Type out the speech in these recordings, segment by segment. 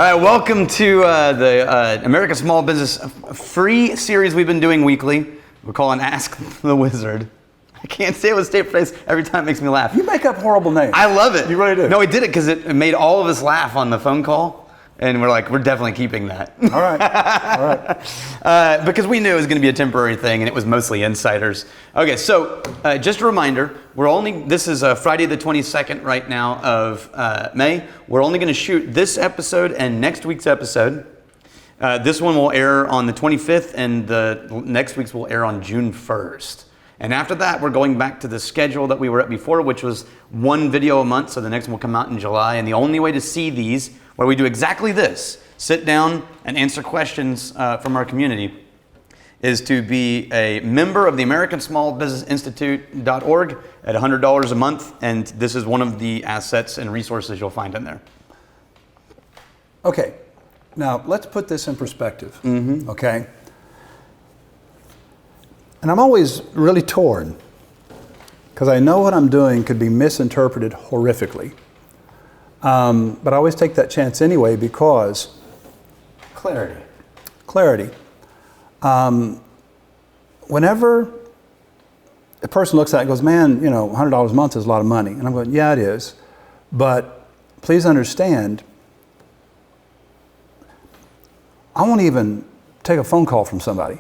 right, welcome to the American Small Business free series we've been doing weekly. We're calling Ask the Wizard. I can't say it with a straight face. Every time it makes me laugh. You make up horrible names. I love it. You really do. No, we did it because it made all of us laugh on the phone call. And we're like, we're definitely keeping that. All right. All right. Because we knew it was going to be a temporary thing, and it was mostly insiders. Okay, so just a reminder, this is Friday the 22nd right now of May. We're only going to shoot this episode and next week's episode. This one will air on the 25th, and the next week's will air on June 1st. And after that, we're going back to the schedule that we were at before, which was one video a month. So the next one will come out in July. And the only way to see these, where we do exactly this, sit down and answer questions from our community, is to be a member of the American Small Business Institute.org at $100 a month. And this is one of the assets and resources you'll find in there. Okay. Now, let's put this in perspective. Okay? And I'm always really torn because I know what I'm doing could be misinterpreted horrifically. But I always take that chance anyway because clarity. Whenever a person looks at it and goes, man, $100 a month is a lot of money. And I'm going, yeah, it is. But please understand, I won't even take a phone call from somebody.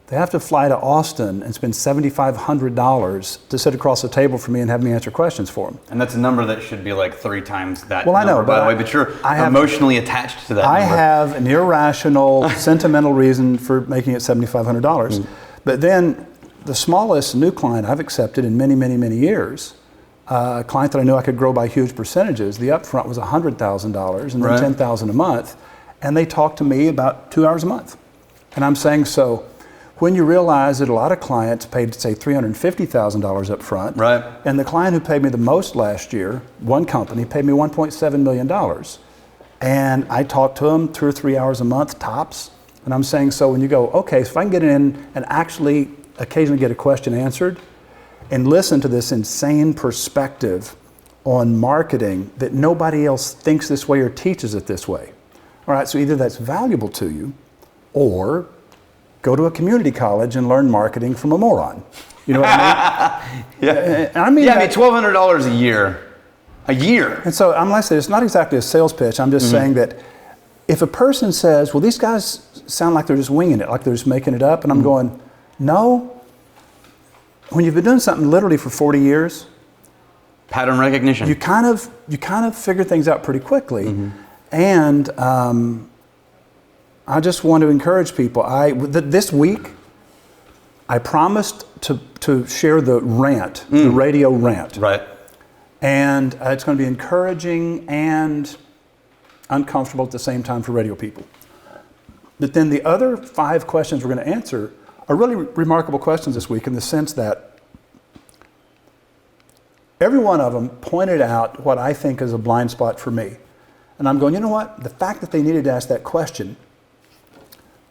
They have to fly to Austin and spend $7,500 to sit across the table for me and have me answer questions for them. And that's a number that should be like 3 times that number, I know, by the way, but you're emotionally attached to that number. I have an irrational, sentimental reason for making it $7,500. But then the smallest new client I've accepted in many, many, many years, a client that I knew I could grow by huge percentages, the upfront was $100,000 and then $10,000 a month. And they talked to me about 2 hours a month. And I'm saying, so when you realize that a lot of clients paid, say, $350,000 up front, and the client who paid me the most last year, one company, paid me $1.7 million. And I talked to them 2 or 3 hours a month, tops. And I'm saying, so when you go, okay, so if I can get in and actually occasionally get a question answered and listen to this insane perspective on marketing that nobody else thinks this way or teaches it this way. All right, so either that's valuable to you or go to a community college and learn marketing from a moron. You know what I mean? I mean $1,200 a year. A year. And so I'm like I said, it's not exactly a sales pitch. I'm just saying that if a person says, well, these guys sound like they're just winging it, like they're just making it up, and I'm going, no. When you've been doing something literally for 40 years, pattern recognition. You kind of figure things out pretty quickly. And I just want to encourage people. This week, I promised to share the rant, the radio rant. Right. And it's going to be encouraging and uncomfortable at the same time for radio people. But then the other 5 questions we're going to answer are really remarkable questions this week in the sense that every one of them pointed out what I think is a blind spot for me. And I'm going, you know what? The fact that they needed to ask that question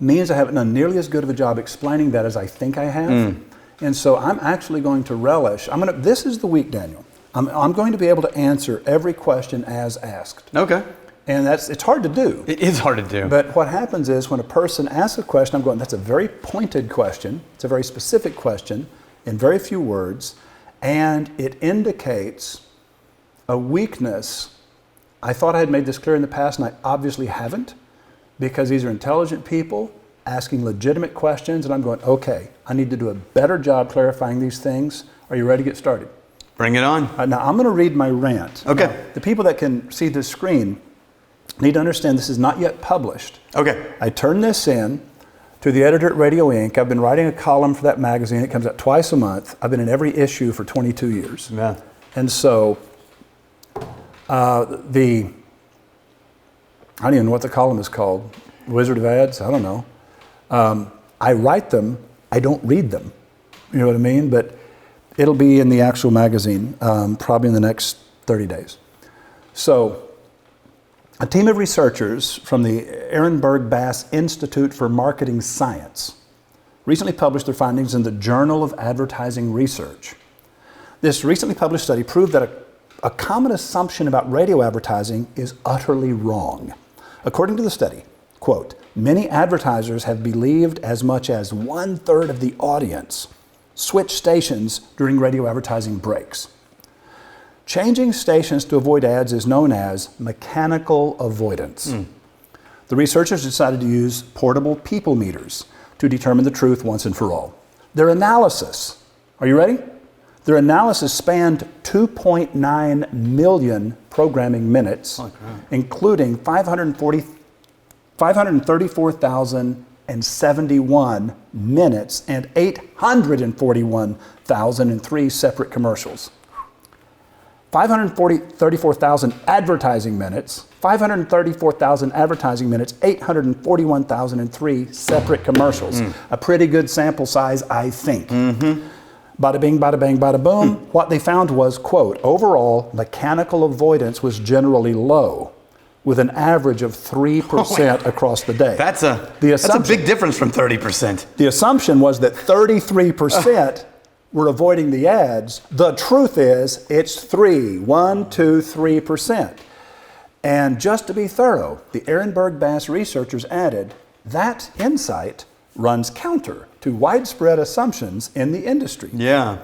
means I haven't done nearly as good of a job explaining that as I think I have. And so I'm actually going to relish. This is the week, Daniel. I'm going to be able to answer every question as asked. Okay. And it's hard to do. It is hard to do. But what happens is when a person asks a question, I'm going, that's a very pointed question. It's a very specific question in very few words. And it indicates a weakness. I thought I had made this clear in the past, and I obviously haven't, because these are intelligent people asking legitimate questions, and I'm going, okay, I need to do a better job clarifying these things. Are you ready to get started? Bring it on. Now, I'm going to read my rant. Okay. Now, the people that can see the screen need to understand this is not yet published. Okay. I turned this in to the editor at Radio Inc. I've been writing a column for that magazine. It comes out twice a month. I've been in every issue for 22 years. Yeah. And so I don't even know what the column is called. Wizard of Ads? I don't know. I write them. I don't read them. You know what I mean? But it'll be in the actual magazine probably in the next 30 days. So a team of researchers from the Ehrenberg Bass Institute for Marketing Science recently published their findings in the Journal of Advertising Research. This recently published study proved that a common assumption about radio advertising is utterly wrong. According to the study, quote, many advertisers have believed as much as 1/3 of the audience switch stations during radio advertising breaks. Changing stations to avoid ads is known as mechanical avoidance. The researchers decided to use portable people meters to determine the truth once and for all. Their analysis, are you ready? Their analysis spanned 2.9 million programming minutes, including 534,071 minutes and 841,003 separate commercials. 534,000 advertising minutes, 534,000 advertising minutes, 841,003 separate commercials. A pretty good sample size, I think. Bada bing, bada bang, bada boom. What they found was, quote, overall mechanical avoidance was generally low, with an average of 3% across the day. That's a big difference from 30%. The assumption was that 33% were avoiding the ads. The truth is, it's 3%. And just to be thorough, the Ehrenberg Bass researchers added that insight runs counter to widespread assumptions in the industry. Yeah.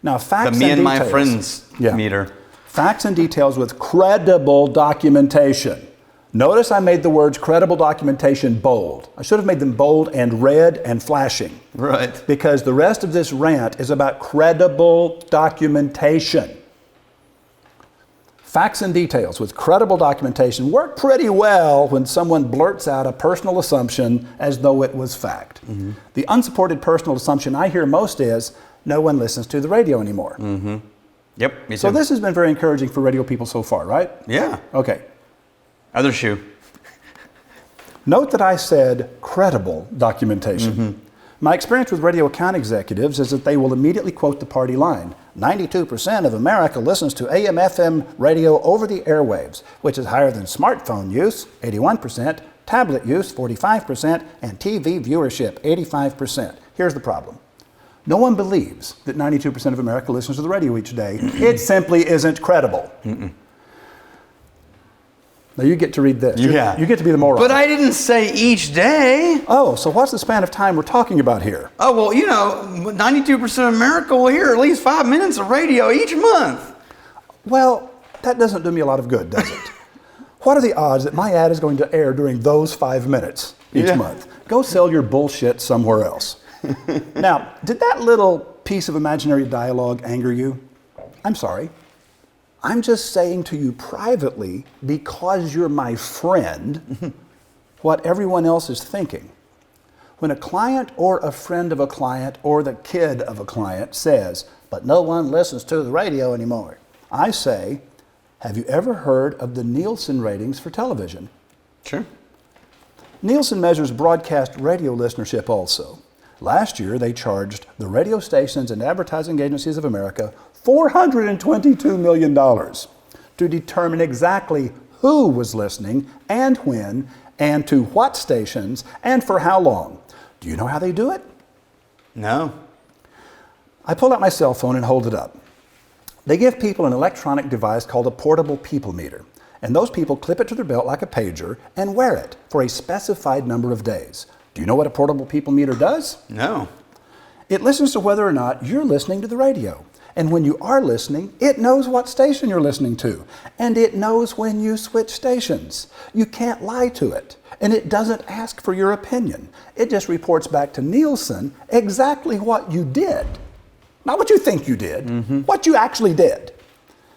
Now, facts The me and details, my friends meter. Facts and details with credible documentation. Notice I made the words credible documentation bold. I should have made them bold and red and flashing. Right. Because the rest of this rant is about credible documentation. Facts and details with credible documentation work pretty well when someone blurts out a personal assumption as though it was fact. The unsupported personal assumption I hear most is, no one listens to the radio anymore. Yep, me too. So this has been very encouraging for radio people so far, right? Yeah. Okay. Other shoe. Note that I said credible documentation. My experience with radio account executives is that they will immediately quote the party line. 92% of America listens to AM/FM radio over the airwaves, which is higher than smartphone use, 81%, tablet use, 45%, and TV viewership, 85%. Here's the problem. No one believes that 92% of America listens to the radio each day. It simply isn't credible. Now you get to read this. Yeah. You get to be the moron. But I didn't say each day. Oh, so what's the span of time we're talking about here? Oh, well, 92% of America will hear at least 5 minutes of radio each month. Well, that doesn't do me a lot of good, does it? What are the odds that my ad is going to air during those 5 minutes each month? Go sell your bullshit somewhere else. Now, did that little piece of imaginary dialogue anger you? I'm sorry. I'm just saying to you privately, because you're my friend, what everyone else is thinking. When a client or a friend of a client or the kid of a client says, but no one listens to the radio anymore, I say, have you ever heard of the Nielsen ratings for television? Sure. Nielsen measures broadcast radio listenership also. Last year, they charged the radio stations and advertising agencies of America $422 million to determine exactly who was listening and when and to what stations and for how long. Do you know how they do it? No. I pull out my cell phone and hold it up. They give people an electronic device called a portable people meter, and those people clip it to their belt like a pager and wear it for a specified number of days. Do you know what a portable people meter does? No. It listens to whether or not you're listening to the radio. And when you are listening, it knows what station you're listening to. And it knows when you switch stations. You can't lie to it. And it doesn't ask for your opinion. It just reports back to Nielsen exactly what you did. Not what you think you did, what you actually did.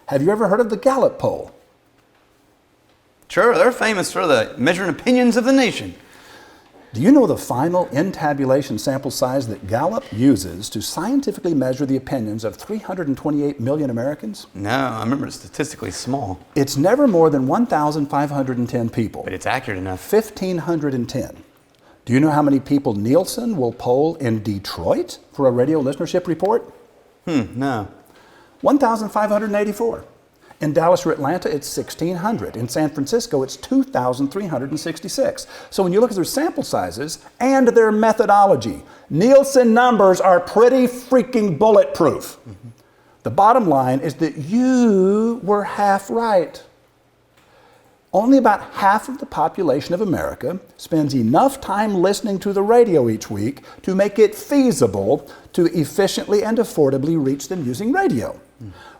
Have you ever heard of the Gallup poll? Sure, they're famous for the measuring opinions of the nation. Do you know the final intabulation sample size that Gallup uses to scientifically measure the opinions of 328 million Americans? No, I remember it's statistically small. It's never more than 1,510 people. But it's accurate enough. 1,510. Do you know how many people Nielsen will poll in Detroit for a radio listenership report? No. 1,584. In Dallas or Atlanta, it's 1,600. In San Francisco, it's 2,366. So when you look at their sample sizes and their methodology, Nielsen numbers are pretty freaking bulletproof. The bottom line is that you were half right. Only about half of the population of America spends enough time listening to the radio each week to make it feasible to efficiently and affordably reach them using radio.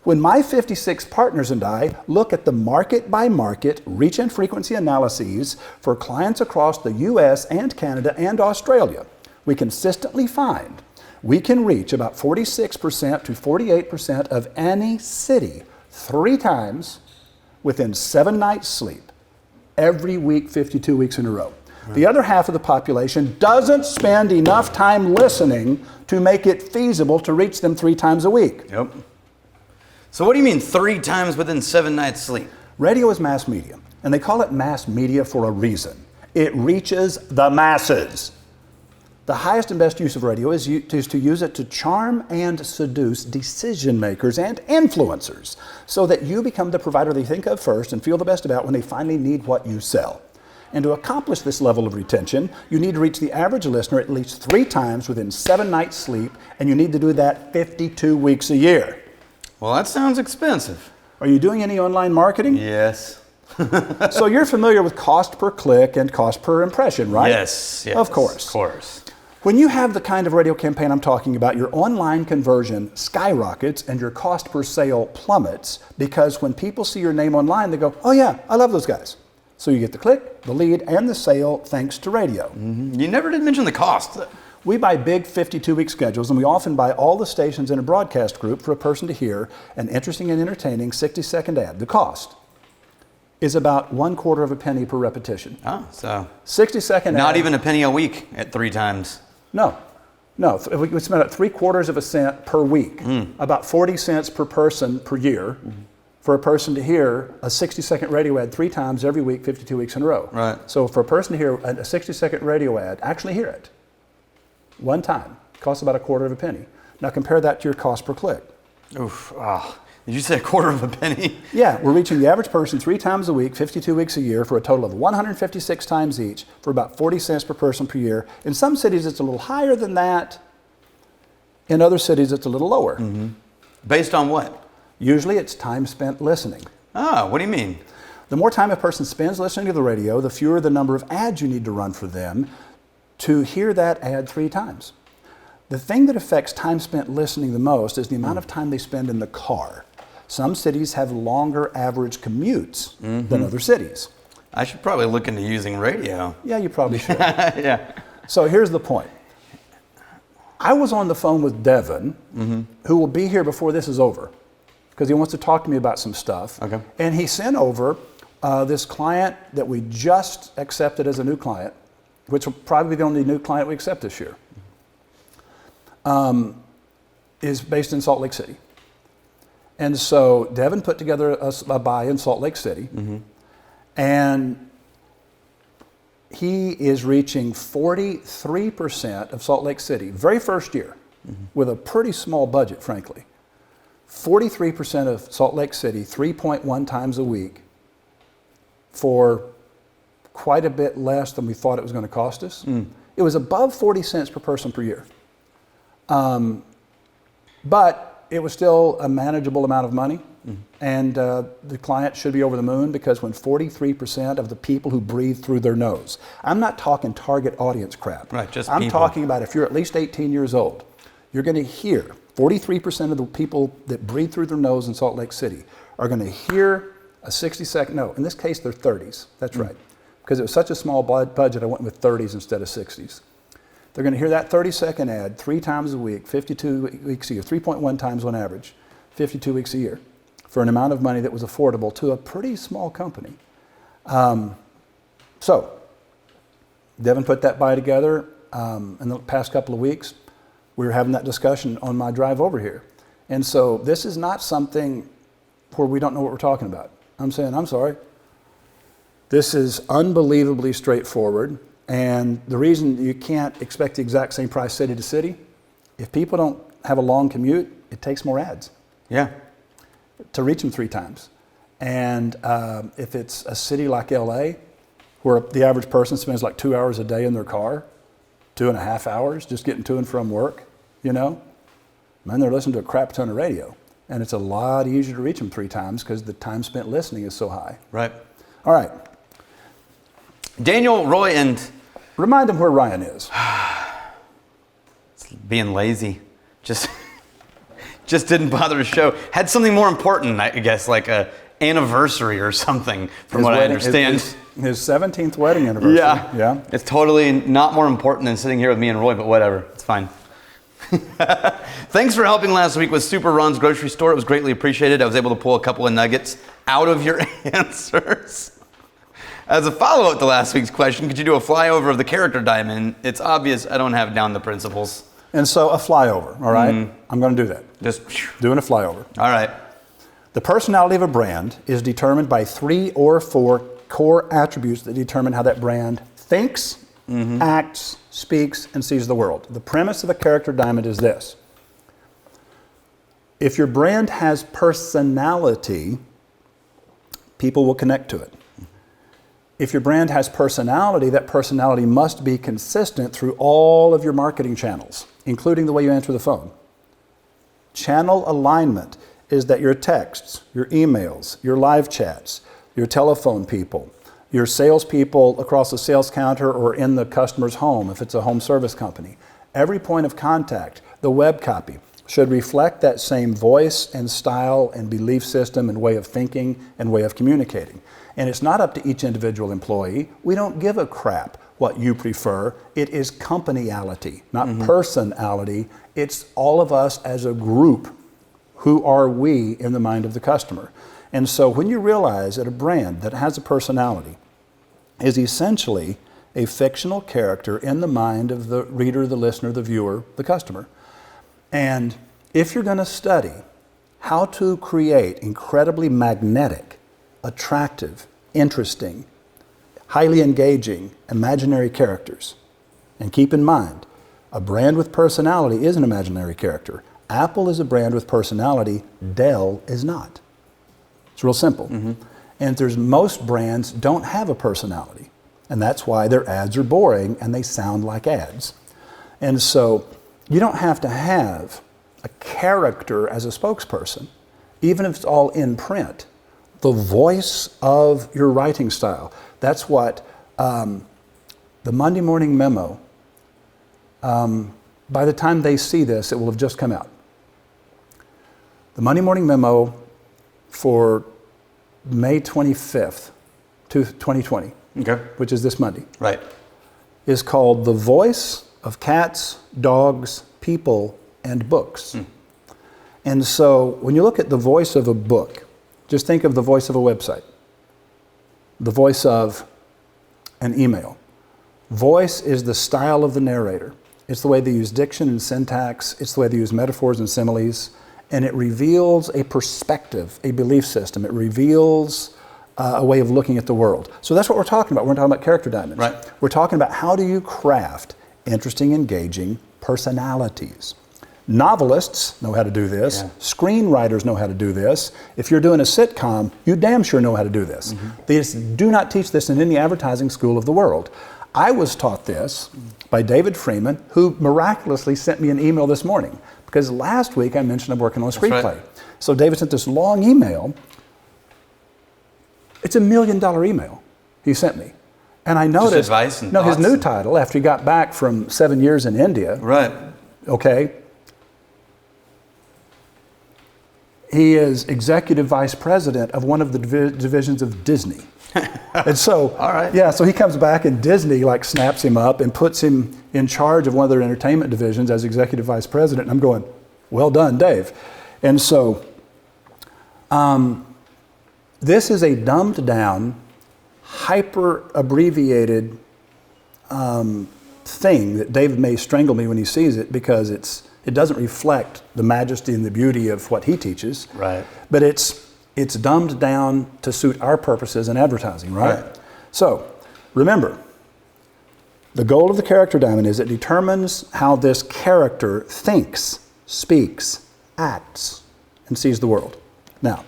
When my 56 partners and I look at the market-by-market reach and frequency analyses for clients across the US and Canada and Australia, we consistently find we can reach about 46% to 48% of any city 3 times within 7 nights' sleep, every week, 52 weeks in a row. Right. The other half of the population doesn't spend enough time listening to make it feasible to reach them 3 times a week. Yep. So what do you mean 3 times within 7 nights' sleep? Radio is mass media, and they call it mass media for a reason. It reaches the masses. The highest and best use of radio is to use it to charm and seduce decision makers and influencers so that you become the provider they think of first and feel the best about when they finally need what you sell. And to accomplish this level of retention, you need to reach the average listener at least 3 times within 7 nights' sleep, and you need to do that 52 weeks a year. Well, that sounds expensive. Are you doing any online marketing? Yes. So you're familiar with cost per click and cost per impression, right? Yes. Of course. Of course. When you have the kind of radio campaign I'm talking about, your online conversion skyrockets and your cost per sale plummets because when people see your name online, they go, oh yeah, I love those guys. So you get the click, the lead, and the sale thanks to radio. Mm-hmm. You never did mention the cost. We buy big 52-week schedules, and we often buy all the stations in a broadcast group for a person to hear an interesting and entertaining 60-second ad. The cost is about 1/4 of a penny per repetition. Oh, so 60-second ad. Not even a penny a week at 3 times. No. We spend about 3/4 of a cent per week, about 40 cents per person per year, for a person to hear a 60-second radio ad 3 times every week, 52 weeks in a row. Right. So for a person to hear a 60-second radio ad, actually hear it 1 time, costs about 1/4 of a penny. Now compare that to your cost per click. Oof. Oh. Did you say 1/4 of a penny? Yeah, we're reaching the average person 3 times a week, 52 weeks a year, for a total of 156 times each, for about 40 cents per person per year. In some cities, it's a little higher than that. In other cities, it's a little lower. Mm-hmm. Based on what? Usually, it's time spent listening. Ah, what do you mean? The more time a person spends listening to the radio, the fewer the number of ads you need to run for them to hear that ad 3 times. The thing that affects time spent listening the most is the amount of time they spend in the car. Some cities have longer average commutes than other cities. I should probably look into using radio. Yeah, you probably should. Yeah. So here's the point. I was on the phone with Devin, who will be here before this is over, because he wants to talk to me about some stuff. Okay. And he sent over this client that we just accepted as a new client, which will probably be the only new client we accept this year, is based in Salt Lake City. And so Devin put together a buy in Salt Lake City, and he is reaching 43% of Salt Lake City, very first year, with a pretty small budget, frankly. 43% of Salt Lake City, 3.1 times a week, for quite a bit less than we thought it was going to cost us. It was above 40 cents per person per year. But it was still a manageable amount of money, and the client should be over the moon, because when 43% of the people who breathe through their nose, I'm not talking target audience crap. Right, just I'm people. talking about if you're at least 18 years old, you're going to hear 43% of the people that breathe through their nose in Salt Lake City are going to hear a 60-second, no, in this case they're 30s, that's right. Because it was such a small budget, I went with 30s instead of 60s. They're going to hear that 30-second ad 3 times a week, 52 weeks a year, 3.1 times on average, 52 weeks a year, for an amount of money that was affordable to a pretty small company. So, Devin put that buy together in the past couple of weeks. We were having that discussion on my drive over here. And so this is not something where we don't know what we're talking about. I'm saying, I'm sorry. This is unbelievably straightforward. And the reason you can't expect the exact same price city to city, if people don't have a long commute, it takes more ads. Yeah. To reach them 3 times. And if it's a city like LA, where the average person spends like 2 hours a day in their car, 2.5 hours just getting to and from work, man, they're listening to a crap ton of radio. And it's a lot easier to reach them 3 times because the time spent listening is so high. Right. All right. Daniel, Roy, and Remind them where Ryan is. being lazy. Just didn't bother to show. Had something more important, I guess, like a anniversary or something, from what I understand. His 17th wedding anniversary. Yeah. It's totally not more important than sitting here with me and Roy, but whatever. It's fine. Thanks for helping last week with Super Ron's grocery store. It was greatly appreciated. I was able to pull a couple of nuggets out of your answers. As a follow-up to last week's question, could you do a flyover of the character diamond? It's obvious I don't have down the principles. And so a flyover, all right? I'm going to do that. Just doing a flyover. All right. The personality of a brand is determined by 3 or 4 core attributes that determine how that brand thinks, acts, speaks, and sees the world. The premise of a character diamond is this. If your brand has personality, people will connect to it. If your brand has personality, that personality must be consistent through all of your marketing channels, including the way you answer the phone. Channel alignment is that your texts, your emails, your live chats, your telephone people, your salespeople across the sales counter or in the customer's home, if it's a home service company, every point of contact, the web copy, should reflect that same voice and style and belief system and way of thinking and way of communicating. And it's not up to each individual employee. We don't give a crap what you prefer. It is companyality, not personality. It's all of us as a group. Who are we in the mind of the customer? And so when you realize that a brand that has a personality is essentially a fictional character in the mind of the reader, the listener, the viewer, the customer. And if you're going to study how to create incredibly magnetic, attractive, interesting, highly engaging, imaginary characters, and keep in mind, a brand with personality is an imaginary character. Apple is a brand with personality, Dell is not. It's real simple. And most brands don't have a personality. And that's why their ads are boring and they sound like ads. And so you don't have to have a character as a spokesperson, even if it's all in print. The voice of your writing style. That's what the Monday Morning Memo, by the time they see this, it will have just come out. The Monday Morning Memo for May 25th, 2020, which is this Monday, right, is called The Voice of Cats, Dogs, People, and Books. And so when you look at the voice of a book, just think of the voice of a website, the voice of an email. Voice is the style of the narrator. It's the way they use diction and syntax. It's the way they use metaphors and similes. And it reveals a perspective, a belief system. It reveals a way of looking at the world. So that's what we're talking about. We're talking about character diamonds. Right. We're talking about how do you craft interesting, engaging personalities. Novelists know how to do this. Yeah. Screenwriters know how to do this. If you're doing a sitcom, you damn sure know how to do this. They just do not teach this in any advertising school of the world. I was taught this by David Freeman, who miraculously sent me an email this morning. Because last week I mentioned I'm working on a screenplay. Right. So David sent this long email. It's $1 million email he sent me. And I noticed, just advice and his thoughts new title, after he got back from 7 years in India, right, okay, he is executive vice president of one of the divisions of Disney. And so, all right. Yeah, so he comes back and Disney like snaps him up and puts him in charge of one of their entertainment divisions as executive vice president. And I'm going, well done, Dave. And so, this is a dumbed down, hyper abbreviated thing that David may strangle me when he sees it because it doesn't reflect the majesty and the beauty of what he teaches. Right. But it's dumbed down to suit our purposes in advertising, right? So, remember, the goal of the character diamond is it determines how this character thinks, speaks, acts, and sees the world. Now,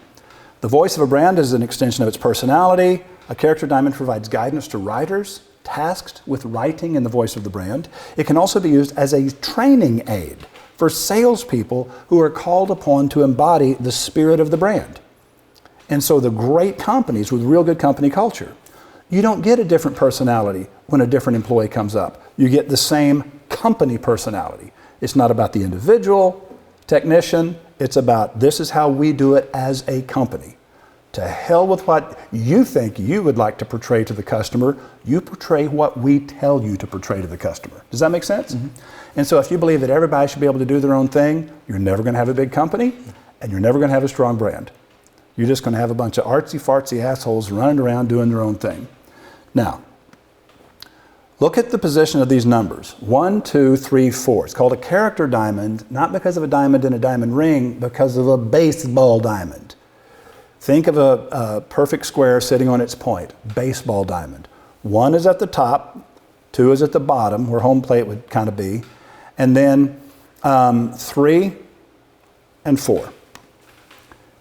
the voice of a brand is an extension of its personality. A character diamond provides guidance to writers tasked with writing in the voice of the brand. It can also be used as a training aid for salespeople who are called upon to embody the spirit of the brand. And so the great companies with real good company culture, you don't get a different personality when a different employee comes up. You get the same company personality. It's not about the individual technician. It's about this is how we do it as a company. To hell with what you think you would like to portray to the customer. You portray what we tell you to portray to the customer. Does that make sense? Mm-hmm. And so if you believe that everybody should be able to do their own thing, you're never going to have a big company and you're never going to have a strong brand. You're just going to have a bunch of artsy-fartsy assholes running around doing their own thing. Now, look at the position of these numbers. 1, 2, 3, 4. It's called a character diamond, not because of a diamond in a diamond ring, because of a baseball diamond. Think of a perfect square sitting on its point, baseball diamond. 1 is at the top, 2 is at the bottom, where home plate would kind of be, and then 3 and 4.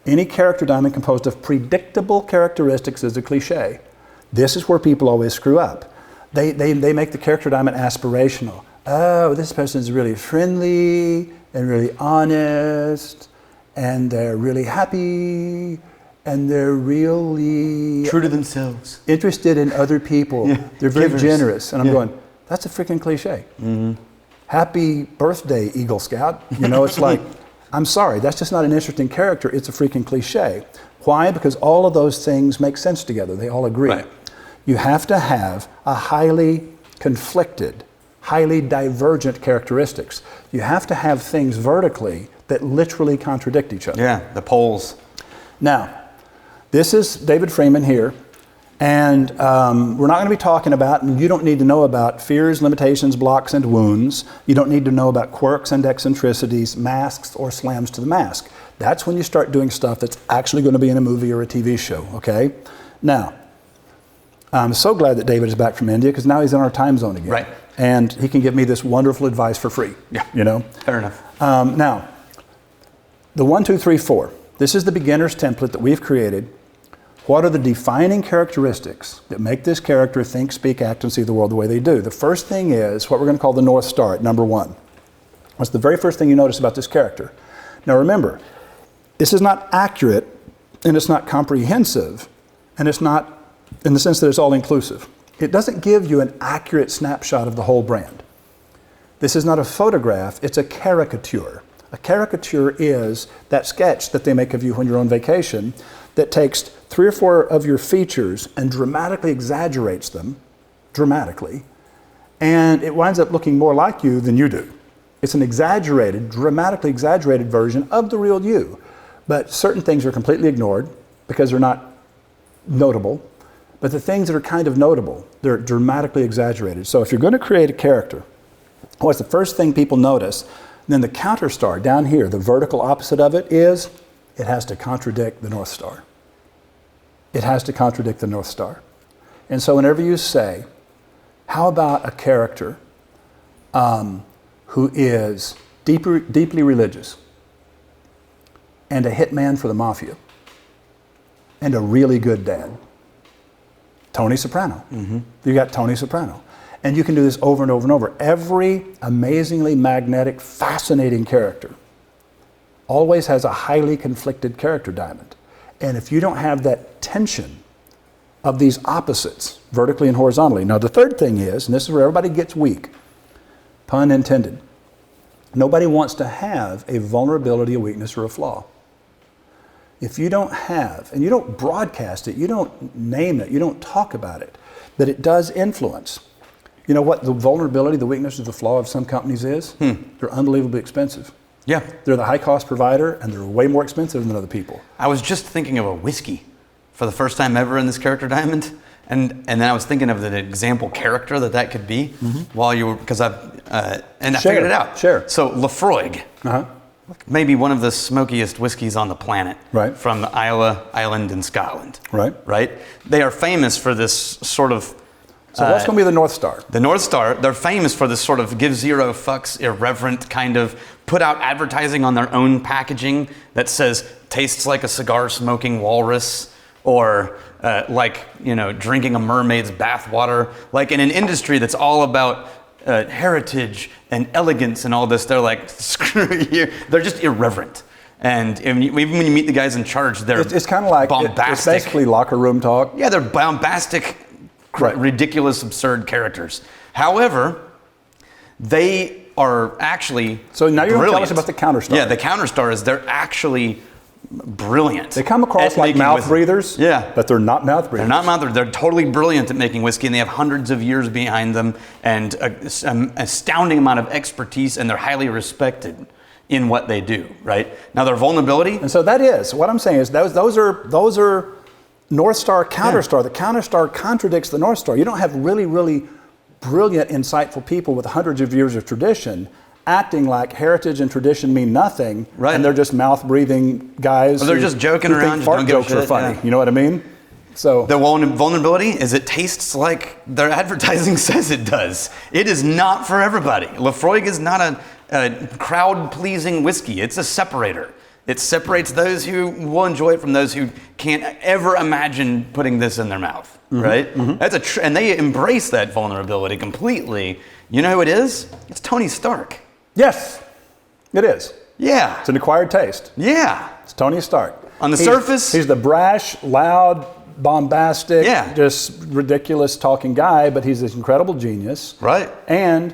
Any character diamond composed of predictable characteristics is a cliche. This is where people always screw up. They make the character diamond aspirational. Oh, this person is really friendly and really honest, and they're really happy, and they're really true to themselves, interested in other people. Yeah. They're very Givers. Generous. And I'm going, that's a freaking cliche. Mm-hmm. Happy birthday, Eagle Scout. You know, it's like, I'm sorry, that's just not an interesting character. It's a freaking cliche. Why? Because all of those things make sense together. They all agree. Right. You have to have a highly conflicted, highly divergent characteristics. You have to have things vertically that literally contradict each other. Yeah, the poles. Now, this is David Freeman here, and we're not going to be talking about, and you don't need to know about fears, limitations, blocks, and wounds. You don't need to know about quirks and eccentricities, masks, or slams to the mask. That's when you start doing stuff that's actually going to be in a movie or a TV show, okay? Now, I'm so glad that David is back from India because now he's in our time zone again. Right. And he can give me this wonderful advice for free. Yeah. You know? Fair enough. Now, the 1, 2, 3, 4. This is the beginner's template that we've created. What are the defining characteristics that make this character think, speak, act, and see the world the way they do? The first thing is what we're going to call the North Star at number 1. What's the very first thing you notice about this character? Now remember, this is not accurate, and it's not comprehensive, and it's not in the sense that it's all-inclusive. It doesn't give you an accurate snapshot of the whole brand. This is not a photograph, it's a caricature. A caricature is that sketch that they make of you when you're on vacation that takes 3 or 4 of your features and dramatically exaggerates them, and it winds up looking more like you than you do. It's an exaggerated, dramatically exaggerated version of the real you. But certain things are completely ignored because they're not notable. But the things that are kind of notable, they're dramatically exaggerated. So if you're going to create a character, what's the first thing people notice? Then the counter star down here, the vertical opposite of it is, it has to contradict the North Star. It has to contradict the North Star. And so whenever you say, how about a character who is deeply religious and a hitman for the mafia and a really good dad? Tony Soprano. Mm-hmm. You got Tony Soprano. And you can do this over and over and over. Every amazingly magnetic, fascinating character always has a highly conflicted character diamond. And if you don't have that tension of these opposites, vertically and horizontally. Now the third thing is, and this is where everybody gets weak, pun intended, nobody wants to have a vulnerability, a weakness, or a flaw. If you don't have, and you don't broadcast it, you don't name it, you don't talk about it, but it does influence. You know what the vulnerability, the weakness, or the flaw of some companies is? They're unbelievably expensive. Yeah. They're the high-cost provider, and they're way more expensive than other people. I was just thinking of a whiskey for the first time ever in this character diamond, and then I was thinking of the example character that could be while you were, because I figured it out. Sure. So Lafroig, maybe one of the smokiest whiskeys on the planet, right? From the Islay Island in Scotland, right? Right. They are famous for this sort of. So what's going to be the North Star? The North Star, they're famous for this sort of give zero fucks, irreverent kind of put out advertising on their own packaging that says tastes like a cigar smoking walrus, or drinking a mermaid's bathwater. Like in an industry that's all about heritage and elegance and all this, they're like, screw you. They're just irreverent. even when you meet the guys in charge, they're It's kind of like bombastic. it's basically locker room talk. Yeah, they're bombastic, Right. ridiculous, absurd characters. However, they are actually So now you're going to tell us brilliant. about the counterstar. Yeah, the counterstars, they're actually brilliant. They come across at like making mouth whiskey. breathers. Yeah. But they're not mouth breathers. They're not mouth breathers. They're totally brilliant at making whiskey, and they have hundreds of years behind them and an astounding amount of expertise, and they're highly respected in what they do, right? Now, their vulnerability, And so that is what I'm saying is those are North Star, Counterstar. The Counterstar contradicts the North Star. You don't have really, really brilliant, insightful people with hundreds of years of tradition acting like heritage and tradition mean nothing, Right. and they're just mouth-breathing guys. Or they're who- just joking who think around, just fart don't give a jokes are shit, funny. yeah. You know what I mean? So the vulnerability is it tastes like their advertising says it does. It is not for everybody. Lafroig is not a crowd-pleasing whiskey. It's a separator. It separates those who will enjoy it from those who can't ever imagine putting this in their mouth, right? That's and they embrace that vulnerability completely. You know who it is? It's Tony Stark. yes, it is. Yeah. It's an acquired taste. Yeah. It's Tony Stark. On the He's- surface- he's the brash, loud, bombastic, Yeah. just ridiculous talking guy, but he's this incredible genius. Right. And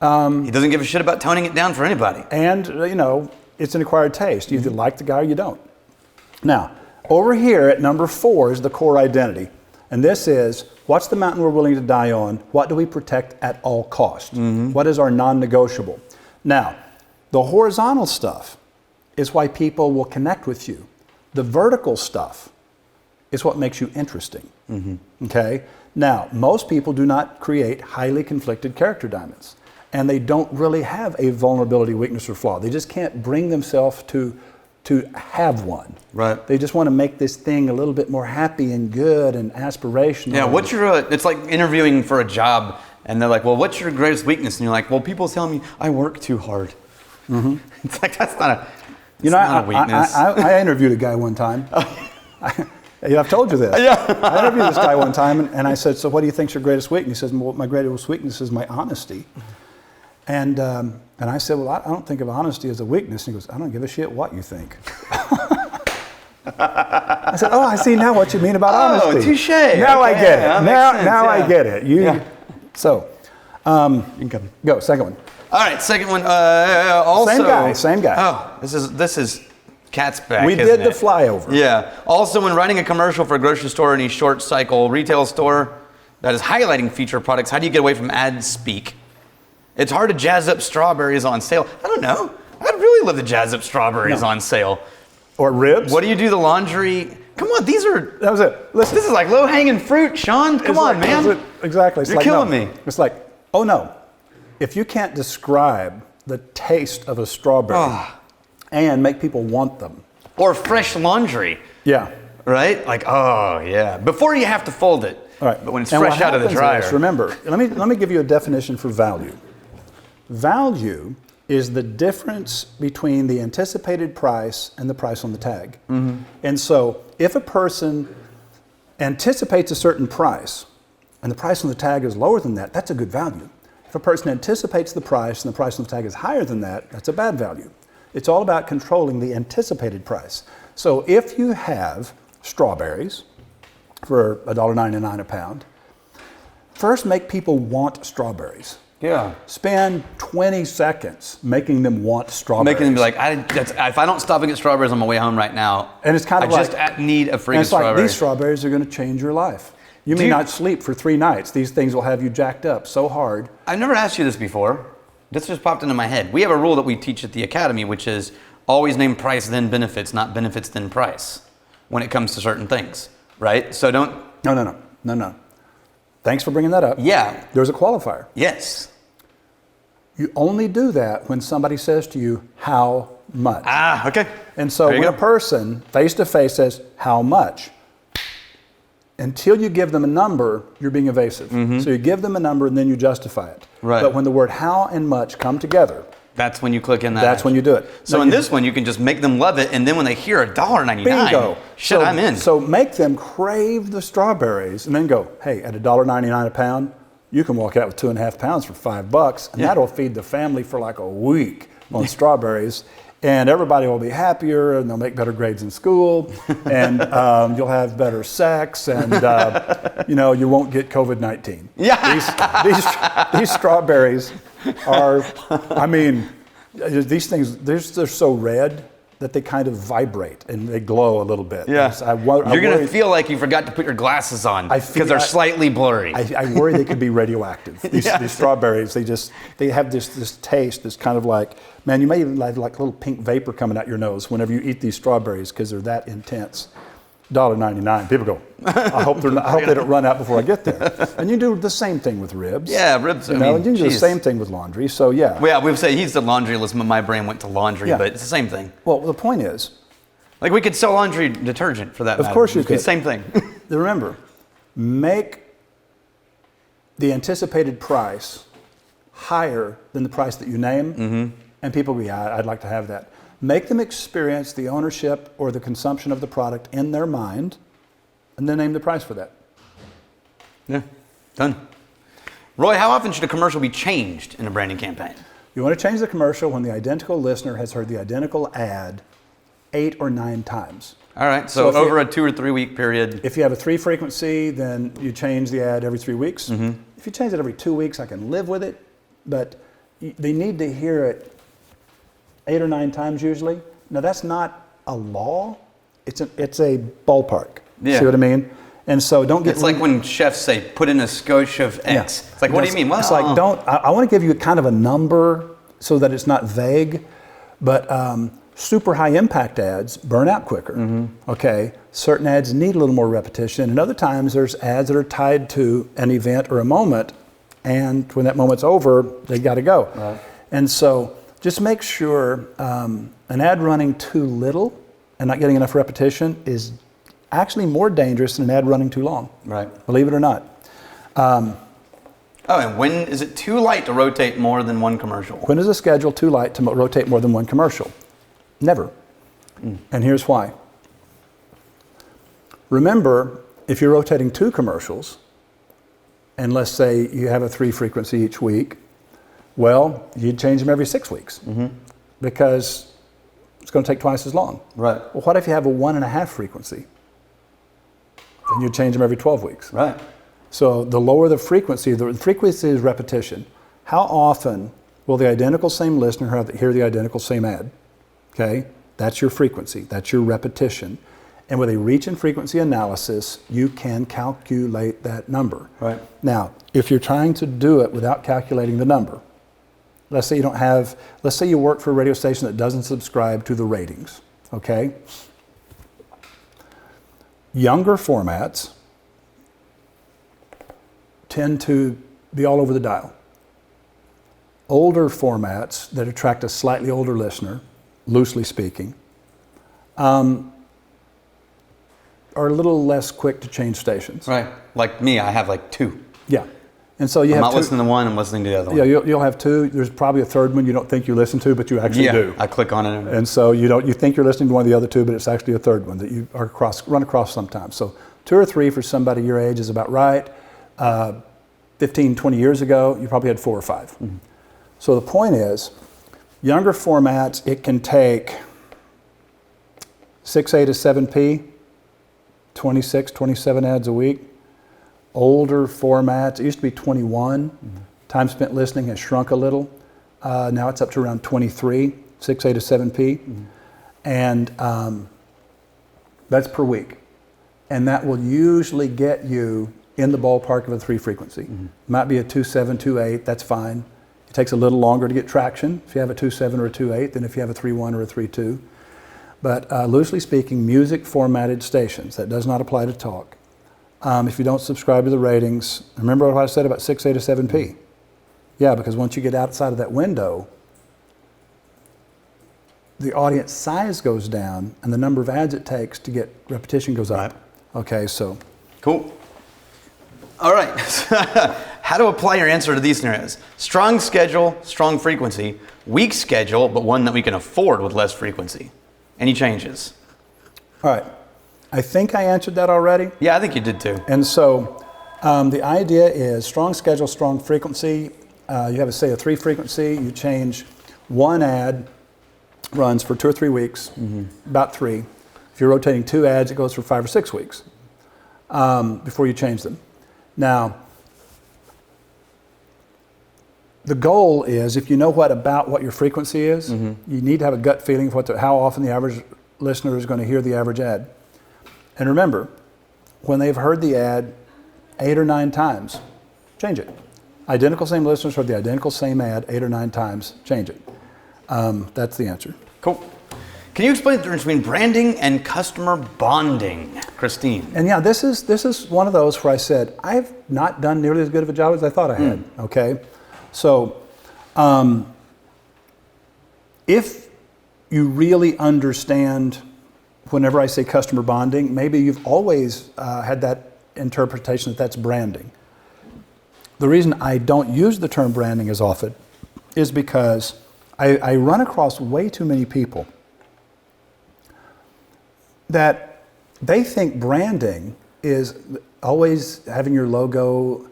He doesn't give a shit about toning it down for anybody. you know, it's an acquired taste. You either like the guy or you don't. Now, over here at number 4 is the core identity. And this is, what's the mountain we're willing to die on? What do we protect at all costs? What is our non-negotiable? Now, the horizontal stuff is why people will connect with you. The vertical stuff is what makes you interesting. Okay? Now, most people do not create highly conflicted character diamonds. And they don't really have a vulnerability, weakness, or flaw. They just can't bring themselves to have one. Right. They just want to make this thing a little bit more happy and good and aspirational. Yeah, what's your, it's like interviewing for a job, and they're like, well, what's your greatest weakness? And you're like, well, people tell me I work too hard. It's like, that's not a weakness. I interviewed a guy one time. I've told you this. I interviewed this guy one time, and I said, so what do you think's your greatest weakness? He says, well, my greatest weakness is my honesty. And I said, well, I don't think of honesty as a weakness. And he goes, I don't give a shit what you think. I said, oh, I see now what you mean about honesty. Touche. Now I get it. That Now, makes sense, now I yeah. get it. So, You can come. go, second one. All right, second one. Also, Same guy. Oh, this is cat's back. We isn't did the it? flyover. Yeah. Also, when writing a commercial for a grocery store or any short cycle retail store that is highlighting feature products, how do you get away from ad speak? It's hard to jazz up strawberries on sale. I don't know. I'd really love to jazz up strawberries on sale. Or ribs. What do you do? The laundry? Come on, these are. That was it. Listen. This is like low-hanging fruit, Sean. Come on, man. Exactly. It's You're like, killing no. me. It's like, oh no. If you can't describe the taste of a strawberry and make people want them. Or fresh laundry. Yeah. Right? Like, oh yeah. Before you have to fold it. All right. But when it's And fresh what out of the happens dryer. is, remember, let me give you a definition for value. Value is the difference between the anticipated price and the price on the tag. And so if a person anticipates a certain price and the price on the tag is lower than that, that's a good value. If a person anticipates the price and the price on the tag is higher than that, that's a bad value. It's all about controlling the anticipated price. So if you have strawberries for $1.99 a pound, first make people want strawberries. Yeah. Spend 20 seconds making them want strawberries. Making them be like, if I don't stop and get strawberries on my way home right now, And it's kind of I like, just need a freaking and it's like, strawberry. these strawberries are going to change your life. You may Dude. not sleep for 3 nights. These things will have you jacked up so hard. I've never asked you this before. This just popped into my head. We have a rule that we teach at the academy, which is always name price then benefits, not benefits then price, when it comes to certain things, right? So don't. No. Thanks for bringing that up. Yeah. There's a qualifier. Yes. You only do that when somebody says to you, how much? Okay. And so There you when a go. person face to face says, how much? Until you give them a number, you're being evasive. So you give them a number and then you justify it. Right. But when the word how and much come together, That's when you click in that. that's when you do it. So Now in you- this one, you can just make them love it, and then when they hear $1.99, bingo. shit, I'm in. So make them crave the strawberries and then go, hey, at $1.99 a pound, you can walk out with 2.5 pounds for $5, and Yeah. that'll feed the family for like a week on strawberries. and everybody will be happier, and they'll make better grades in school, and you'll have better sex, and you won't get COVID-19. Yeah. These strawberries are, I mean, these things, they're so red that they kind of vibrate and they glow a little bit. Yeah. You're going to feel like you forgot to put your glasses on because they're slightly blurry. I worry they could be radioactive. These strawberries, they have this taste that's kind of like, man, you may even have like a little pink vapor coming out your nose whenever you eat these strawberries because they're that intense. $1.99. People go, I hope they don't run out before I get there. And you do the same thing with ribs. Yeah, ribs. You do the same thing with laundry. So yeah. Well, yeah, we've said he's the laundry list, but my brain went to laundry, but it's the same thing. Well, the point is, like we could sell laundry detergent for that matter. Of course you could. Same thing. Remember, make the anticipated price higher than the price that you name, and people go, yeah, I'd like to have that. Make them experience the ownership or the consumption of the product in their mind, and then name the price for that. Yeah, done. Roy, how often should a commercial be changed in a branding campaign? You want to change the commercial when the identical listener has heard the identical ad 8 or 9 times. All right, so over a 2 or 3 week period. If you have a 3 frequency, then you change the ad every 3 weeks. If you change it every 2 weeks, I can live with it, but they need to hear it 8 or 9 times usually. Now that's not a law, it's a ballpark. Yeah. See what I mean? And so don't get... It's like when chefs say, put in a skosh of X. Yeah. It's like, what do you mean? Well, it's like, I want to give you kind of a number so that it's not vague, but super high impact ads burn out quicker, okay? Certain ads need a little more repetition, and other times there's ads that are tied to an event or a moment, and when that moment's over, they gotta go. Right. And so just make sure an ad running too little and not getting enough repetition is actually more dangerous than an ad running too long. Right. Believe it or not. And when is it too light to rotate more than one commercial? When is a schedule too light to rotate more than one commercial? Never. And here's why. Remember, if you're rotating 2 commercials, and let's say you have a 3 frequency each week, well, you'd change them every 6 weeks because it's going to take twice as long. Right. Well, what if you have a 1.5 frequency? Then you'd change them every 12 weeks. Right. So the lower the frequency is repetition. How often will the identical same listener hear the identical same ad? Okay, that's your frequency, that's your repetition. And with a reach and frequency analysis, you can calculate that number. Right. Now, if you're trying to do it without calculating the number, let's say you work for a radio station that doesn't subscribe to the ratings, okay? Younger formats tend to be all over the dial. Older formats that attract a slightly older listener, loosely speaking, are a little less quick to change stations. Right. Like me, I have like 2. Yeah. And so I'm not listening to one, I'm listening to the other one. Yeah, you'll have 2. There's probably a third one you don't think you listen to, but you actually do. I click on it. And so you think you're listening to one of the other 2, but it's actually a third one that you run across sometimes. So 2 or 3 for somebody your age is about right. 15, 20 years ago, you probably had 4 or 5. So the point is, younger formats, it can take 6A to 7P, 26, 27 ads a week. Older formats, it used to be 21. Time spent listening has shrunk a little. Now it's up to around 23, 6A to 7P. And that's per week. And that will usually get you in the ballpark of a 3 frequency. Might be a 2.7, 2.8, that's fine. It takes a little longer to get traction if you have a 2.7 or a 2.8 than if you have a 3.1 or a 3.2. But loosely speaking, music formatted stations, that does not apply to talk. If you don't subscribe to the ratings, remember what I said about 6A to 7P? Yeah, because once you get outside of that window, the audience size goes down and the number of ads it takes to get repetition goes up. Right. Okay, so. Cool. All right. How to apply your answer to these scenarios. Strong schedule, strong frequency. Weak schedule, but one that we can afford with less frequency. Any changes? All right. I think I answered that already. Yeah, I think you did too. And so the idea is strong schedule, strong frequency. You have, say, a 3 frequency. You change one ad runs for 2 or 3 weeks, about 3. If you're rotating 2 ads, it goes for 5 or 6 weeks before you change them. Now, the goal is, if you know what your frequency is, you need to have a gut feeling of how often the average listener is going to hear the average ad. And remember, when they've heard the ad 8 or 9 times, change it. Identical same listeners heard the identical same ad 8 or 9 times, change it. That's the answer. Cool. Can you explain the difference between branding and customer bonding, Christine? And yeah, this is one of those where I said, I've not done nearly as good of a job as I thought I had, okay? So, if you really understand, whenever I say customer bonding, maybe you've always had that interpretation that that's branding. The reason I don't use the term branding as often is because I run across way too many people that they think branding is always having your logo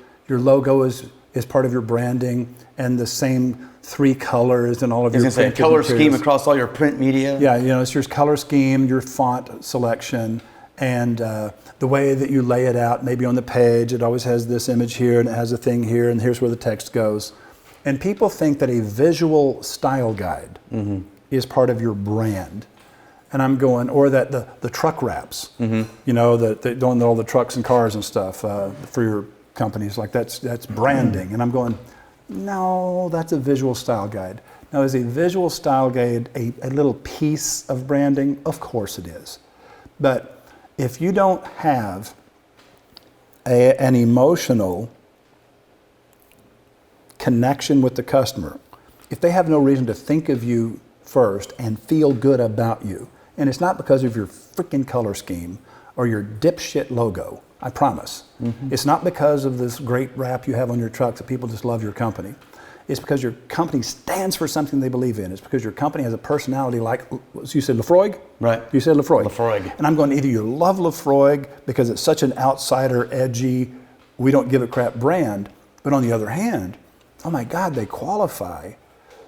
is part of your branding, and the same 3 colors and all of your print color materials. scheme across all your print media. Yeah, it's your color scheme, your font selection, and the way that you lay it out. Maybe on the page, it always has this image here, and it has a thing here, and here's where the text goes. And people think that a visual style guide is part of your brand. And I'm going, or that the truck wraps, that on all the trucks and cars and stuff for your companies, like that's branding. And I'm going, no, that's a visual style guide. Now, is a visual style guide a little piece of branding? Of course it is. But if you don't have an emotional connection with the customer, if they have no reason to think of you first and feel good about you, and it's not because of your freaking color scheme or your dipshit logo, I promise. It's not because of this great wrap you have on your truck that people just love your company. It's because your company stands for something they believe in. It's because your company has a personality like, you said Lefroy? Right. You said Lefroy. Lefroy. And I'm going, either you love Lefroy because it's such an outsider, edgy, we don't give a crap brand, but on the other hand, oh my God, they qualify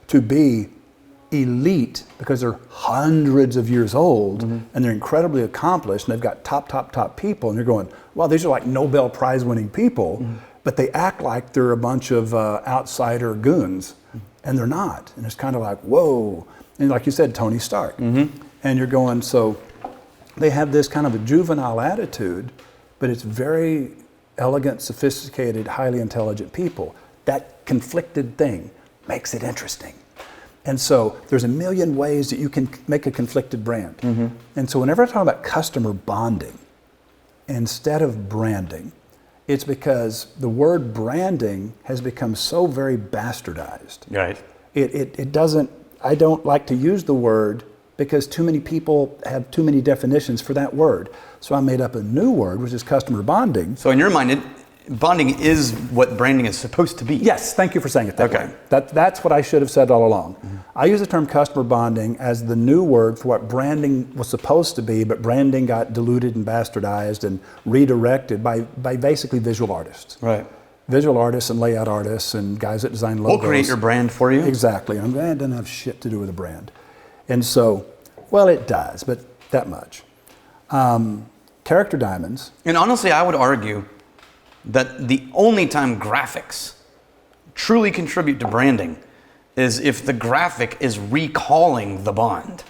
to be elite because they're hundreds of years old and they're incredibly accomplished and they've got top people, and you're going, wow, these are like Nobel Prize winning people, but they act like they're a bunch of outsider goons, and they're not. And it's kind of like, whoa. And like you said, Tony Stark. And you're going, so they have this kind of a juvenile attitude, but it's very elegant, sophisticated, highly intelligent people. That conflicted thing makes it interesting. And so there's a million ways that you can make a conflicted brand. And so whenever I talk about customer bonding instead of branding, it's because the word branding has become so very bastardized. Right. It doesn't, I don't like to use the word because too many people have too many definitions for that word. So I made up a new word, which is customer bonding. So in your mind, bonding is what branding is supposed to be. Yes, thank you for saying it that way. That's what I should have said all along. I use the term customer bonding as the new word for what branding was supposed to be, but branding got diluted and bastardized and redirected by basically visual artists. Right. Visual artists and layout artists and guys that design logos. We'll create your brand for you. Exactly. And I'm glad it doesn't have shit to do with a brand. And so, well, it does, but that much. Character diamonds. And honestly, I would argue that the only time graphics truly contribute to branding is if the graphic is recalling the bond.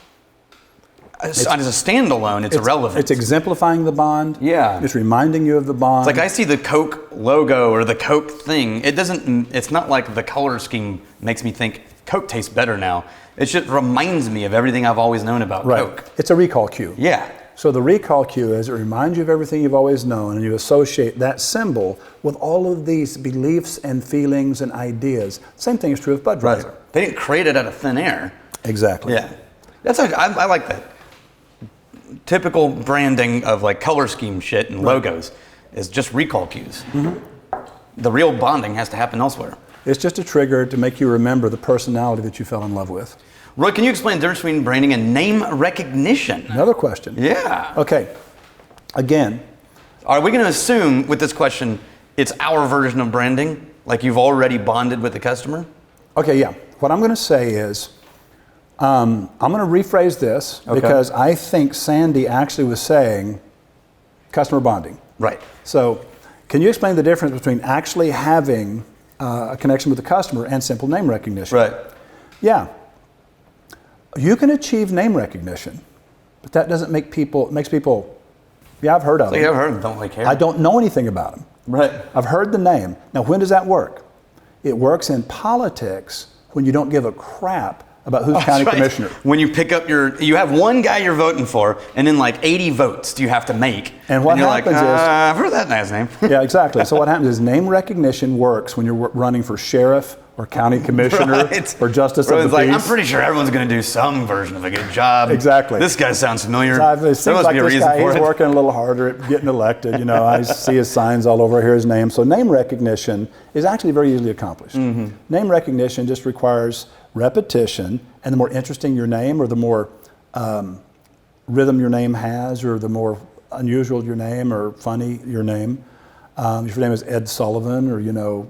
As a standalone, it's irrelevant. It's exemplifying the bond. Yeah. It's reminding you of the bond. It's like I see the Coke logo or the Coke thing. It's not like the color scheme makes me think Coke tastes better now. It just reminds me of everything I've always known about Coke. It's a recall cue. Yeah. So the recall cue is it reminds you of everything you've always known, and you associate that symbol with all of these beliefs and feelings and ideas. Same thing is true of Budweiser. Right. They didn't create it out of thin air. Exactly. Yeah. I like that. Typical branding of like color scheme shit and logos is just recall cues. The real bonding has to happen elsewhere. It's just a trigger to make you remember the personality that you fell in love with. Roy, can you explain the difference between branding and name recognition? Another question. Yeah. Okay. Again. Are we going to assume with this question it's our version of branding? Like you've already bonded with the customer? Okay, yeah. What I'm going to say is I'm going to rephrase this because I think Sandy actually was saying customer bonding. Right. So can you explain the difference between actually having a connection with the customer and simple name recognition? Right. Yeah. You can achieve name recognition, but that doesn't make people, makes people, yeah, I've heard of them. I've heard of them, don't really care. I don't know anything about them. Right. I've heard the name. Now, when does that work? It works in politics when you don't give a crap about who's county commissioner. When you pick up you have one guy you're voting for, and then like 80 votes do you have to make. And what you're happens like, is, I've heard that guy's name. yeah, exactly. So what happens is name recognition works when you're running for sheriff or county commissioner Right. or justice of the like, peace. I'm pretty sure everyone's going to do some version of a good job. Exactly. This guy sounds familiar. So it There seems must like be a this reason guy, for he's it. working a little harder at getting elected. You know, I see his signs all over, I hear his name. So name recognition is actually very easily accomplished. Mm-hmm. Name recognition just requires repetition, and the more interesting your name, or the more rhythm your name has, or the more unusual your name or funny your name. If your name is Ed Sullivan, or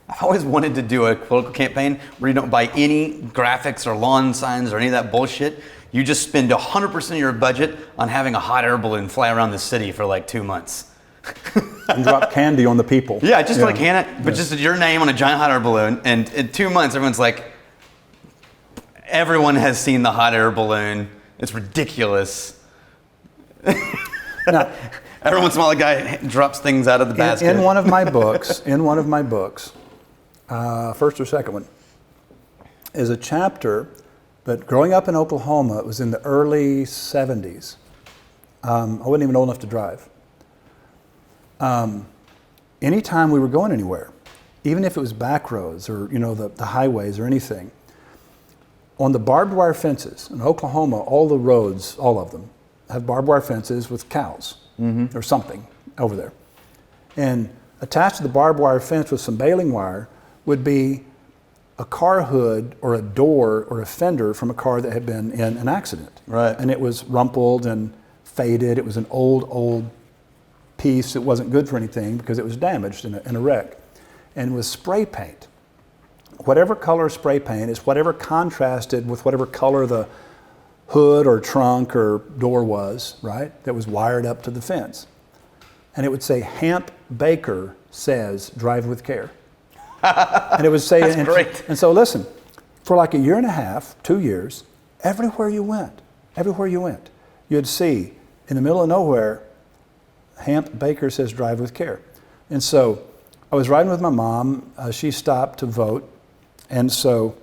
I've always wanted to do a political campaign where you don't buy any graphics or lawn signs or any of that bullshit. You just spend 100% of your budget on having a hot air balloon fly around the city for like 2 months. and drop candy on the people. Yeah, just like Hannah, but just your name on a giant hot air balloon. And in 2 months, everyone's like, everyone has seen the hot air balloon. It's ridiculous. Now, Every once in a while, a guy drops things out of the basket. in one of my books, first or second one, is a chapter that growing up in Oklahoma, it was in the early 70s. I wasn't even old enough to drive. Anytime we were going anywhere, even if it was back roads or the highways or anything, on the barbed wire fences in Oklahoma, all the roads, all of them, have barbed wire fences with cows or something over there. And attached to the barbed wire fence with some baling wire would be a car hood or a door or a fender from a car that had been in an accident. Right. And it was rumpled and faded. It was an old piece. It wasn't good for anything because it was damaged in a wreck. And it was spray paint. Whatever color spray paint is whatever contrasted with whatever color the hood or trunk or door was, right? That was wired up to the fence. And it would say, Hamp Baker says, drive with care. And it would say, That's great. And so listen, for like a year and a half, 2 years, everywhere you went, you'd see in the middle of nowhere, Hamp Baker says, drive with care. And so I was riding with my mom. She stopped to vote. And so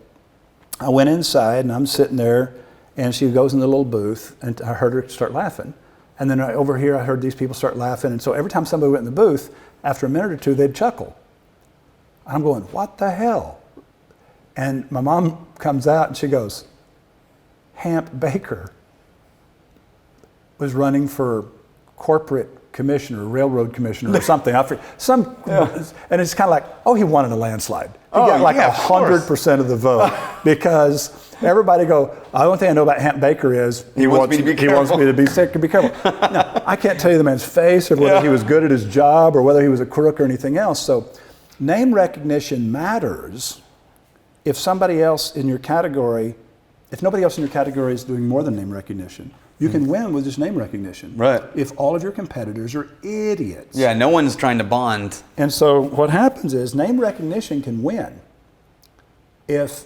I went inside and I'm sitting there and she goes in the little booth and I heard her start laughing. And then over here, I heard these people start laughing. And so every time somebody went in the booth, after a minute or two, they'd chuckle. I'm going, what the hell? And my mom comes out and she goes, Hamp Baker was running for corporate commissioner, railroad commissioner or something. And it's kind of like, oh, he won in a landslide. He got like 100% of the vote because everybody go, the only thing I know about Hamp Baker is he wants me to be sick and be careful. Now, I can't tell you the man's face or whether he was good at his job or whether he was a crook or anything else. So name recognition matters if somebody else in your category, if nobody else in your category is doing more than name recognition. You can win with just name recognition. Right. If all of your competitors are idiots. Yeah, no one's trying to bond. And so what happens is name recognition can win if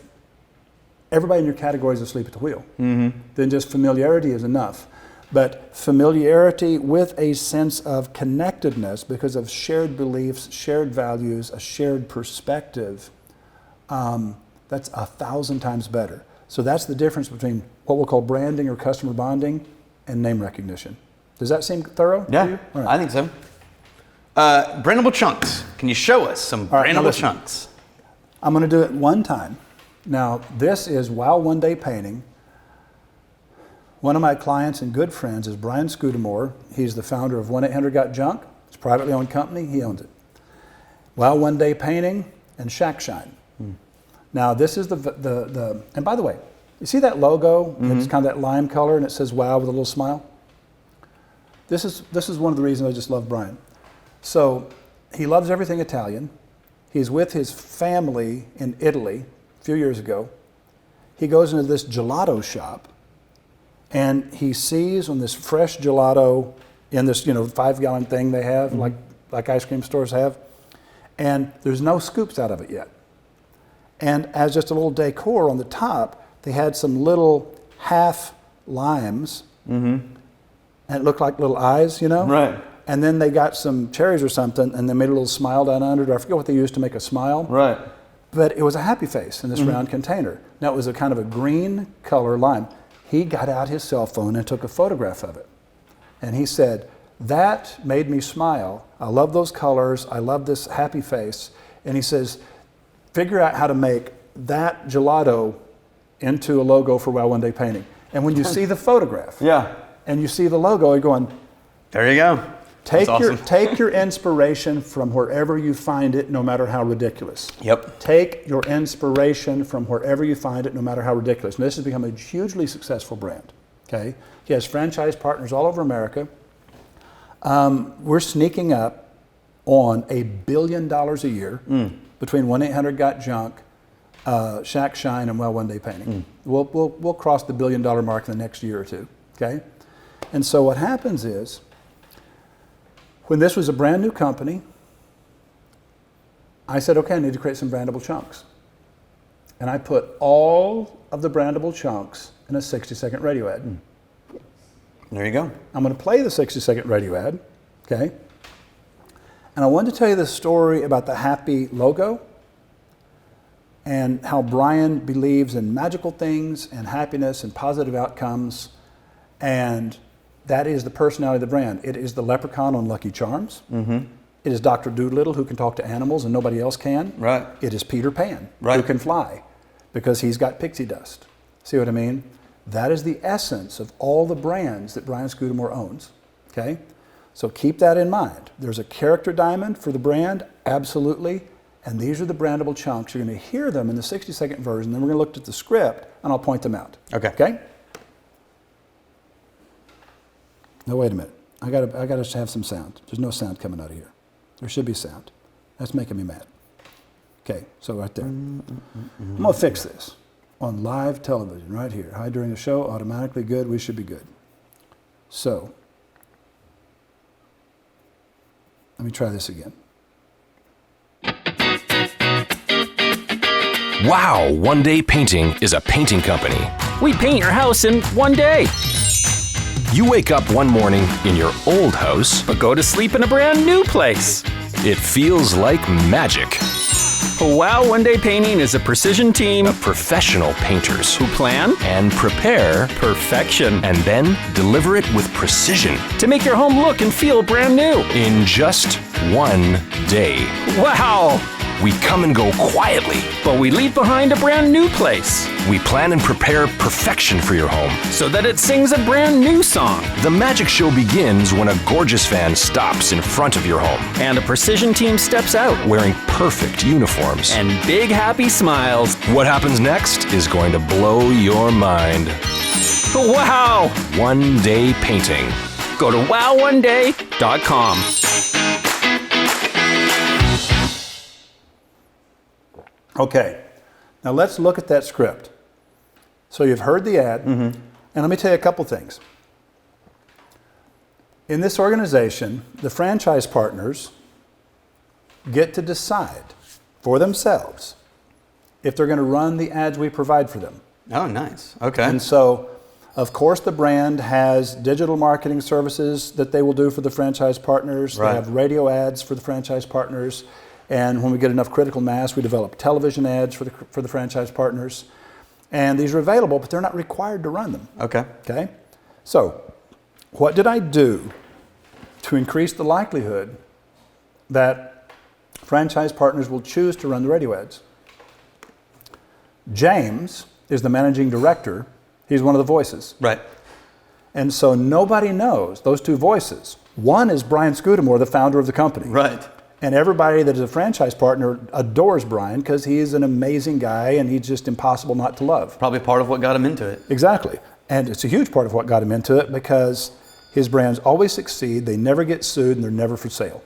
everybody in your category is asleep at the wheel. Then just familiarity is enough. But familiarity with a sense of connectedness because of shared beliefs, shared values, a shared perspective, that's 1,000 times better. So that's the difference between what we'll call branding or customer bonding and name recognition. Does that seem thorough to you? Yeah, Right. I think so. Brandable chunks. Can you show us some All right, now brandable listen. chunks? I'm going to do it one time. Now, this is Wow One Day Painting. One of my clients and good friends is Brian Scudamore. He's the founder of 1-800-GOT-JUNK. It's a privately owned company. He owns it. Wow One Day Painting and Shack Shine. Now, this is and by the way, you see that logo? It's kind of that lime color and it says wow with a little smile? This is one of the reasons I just love Brian. So he loves everything Italian. He's with his family in Italy a few years ago. he goes into this gelato shop, and he sees on this fresh gelato in this 5-gallon thing they have, like ice cream stores have, and there's no scoops out of it yet. And as just a little decor on the top, they had some little half limes, and it looked like little eyes, Right. And then they got some cherries or something, and they made a little smile down under it. I forget what they used to make a smile. Right. But it was a happy face in this round container. Now, it was a kind of a green color lime. He got out his cell phone and took a photograph of it. And he said, that made me smile. I love those colors. I love this happy face. And he says, figure out how to make that gelato into a logo for Wow One Day Painting. And when you see the photograph, and you see the logo, you're going, there you go. Take your inspiration from wherever you find it, no matter how ridiculous. Yep. Take your inspiration from wherever you find it, no matter how ridiculous. And this has become a hugely successful brand. Okay. He has franchise partners all over America. We're sneaking up on $1 billion a year between 1-800-GOT-JUNK, Shack Shine, and Well One Day Painting. We'll cross the $1 billion mark in the next year or two. Okay. And so what happens is, when this was a brand new company, I said, okay, I need to create some brandable chunks. And I put all of the brandable chunks in a 60-second radio ad. There you go. I'm going to play the 60-second radio ad, okay? And I wanted to tell you the story about the happy logo and how Brian believes in magical things and happiness and positive outcomes, and that is the personality of the brand. It is the leprechaun on Lucky Charms. It is Dr. Doolittle, who can talk to animals and nobody else can. Right. It is Peter Pan, right, who can fly because he's got pixie dust. See what I mean? That is the essence of all the brands that Brian Scudamore owns. Okay? So keep that in mind. There's a character diamond for the brand, absolutely. And these are the brandable chunks. You're going to hear them in the 60-second version. Then we're going to look at the script, and I'll point them out. Okay. Okay? No, wait a minute. I gotta have some sound. There's no sound coming out of here. There should be sound. That's making me mad. Okay, so right there. I'm gonna fix this on live television right here. Hi during the show, automatically good. We should be good. So let me try this again. Wow One Day Painting is a painting company. We paint your house in one day. You wake up one morning in your old house, but go to sleep in a brand new place. It feels like magic. Wow One Day Painting is a precision team of professional painters who plan and prepare perfection and then deliver it with precision to make your home look and feel brand new in just one day. Wow! We come and go quietly, but we leave behind a brand new place. We plan and prepare perfection for your home so that it sings a brand new song. The magic show begins when a gorgeous fan stops in front of your home and a precision team steps out wearing perfect uniforms and big happy smiles. What happens next is going to blow your mind. Wow! One Day Painting. Go to wowoneday.com. Okay, now let's look at that script. So you've heard the ad, and let me tell you a couple things. In this organization, the franchise partners get to decide for themselves if they're going to run the ads we provide for them. Oh, nice. Okay. And so, of course, the brand has digital marketing services that they will do for the franchise partners. Right. They have radio ads for the franchise partners. And when we get enough critical mass, we develop television ads for the franchise partners. And these are available, but they're not required to run them. Okay. Okay? So, what did I do to increase the likelihood that franchise partners will choose to run the radio ads? James is the managing director. He's one of the voices. Right. And so nobody knows those two voices. One is Brian Scudamore, the founder of the company. Right. And everybody that is a franchise partner adores Brian because he's an amazing guy and he's just impossible not to love. Probably part of what got him into it. Exactly. And it's a huge part of what got him into it because his brands always succeed, they never get sued, and they're never for sale.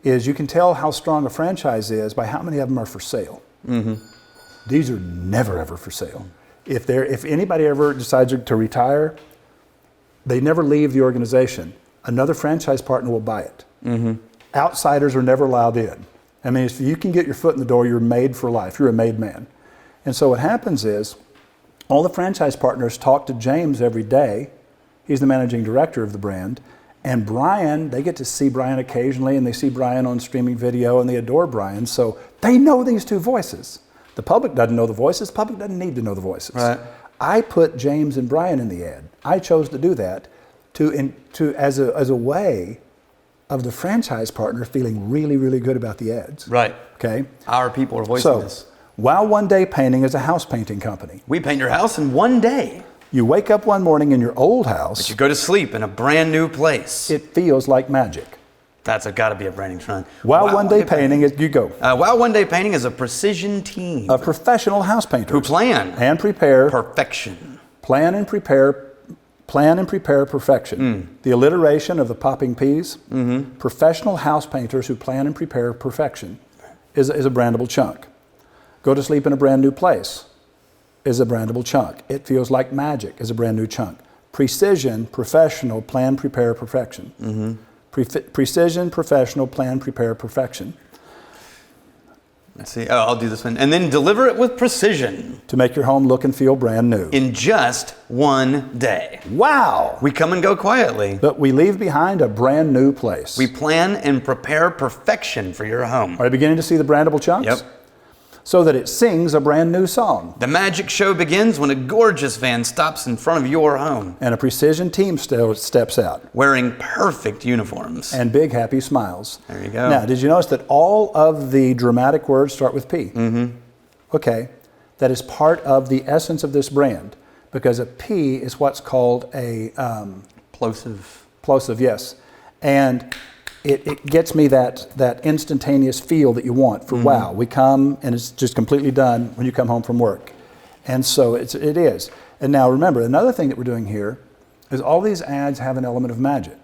Is you can tell how strong a franchise is by how many of them are for sale. These are never ever for sale. If anybody ever decides to retire, they never leave the organization. Another franchise partner will buy it. Outsiders are never allowed in. I mean, if you can get your foot in the door, you're made for life. You're a made man. And so what happens is, all the franchise partners talk to James every day. He's the managing director of the brand. And Brian, they get to see Brian occasionally, and they see Brian on streaming video, and they adore Brian. So they know these two voices. The public doesn't know the voices. The public doesn't need to know the voices. Right. I put James and Brian in the ad. I chose to do that as a way of the franchise partner feeling really, really good about the ads. Right. Okay. Our people are voicing So, this. Wow One Day Painting is a house painting company. We paint your house in one day. You wake up one morning in your old house. You go to sleep in a brand new place. It feels like magic. That's got to be a branding trend. Wow One Day Painting is, you go. Wow One Day Painting is a precision team A professional house painter. who plan and prepare. perfection. Plan and prepare perfection. The alliteration of the popping P's. Professional house painters who plan and prepare perfection is a brandable chunk. Go to sleep in a brand new place is a brandable chunk. It feels like magic is a brand new chunk. Precision, professional, plan, prepare, perfection. Precision, professional, plan, prepare, perfection. Let's see. Oh, I'll do this one. And then deliver it with precision To make your home look and feel brand new. in just one day. Wow! We come and go quietly. But we leave behind a brand new place. We plan and prepare perfection for your home. Are you beginning to see the brandable chunks? Yep. So that it sings a brand new song. The magic show begins when a gorgeous van stops in front of your home, And a precision team steps out. wearing perfect uniforms. And big happy smiles. There you go. Now, did you notice that all of the dramatic words start with P? Okay. That is part of the essence of this brand, because a P is what's called a Plosive. plosive, yes. And it gets me that instantaneous feel that you want for wow. We come and it's just completely done when you come home from work. And so it is. And now remember, another thing that we're doing here is all these ads have an element of magic.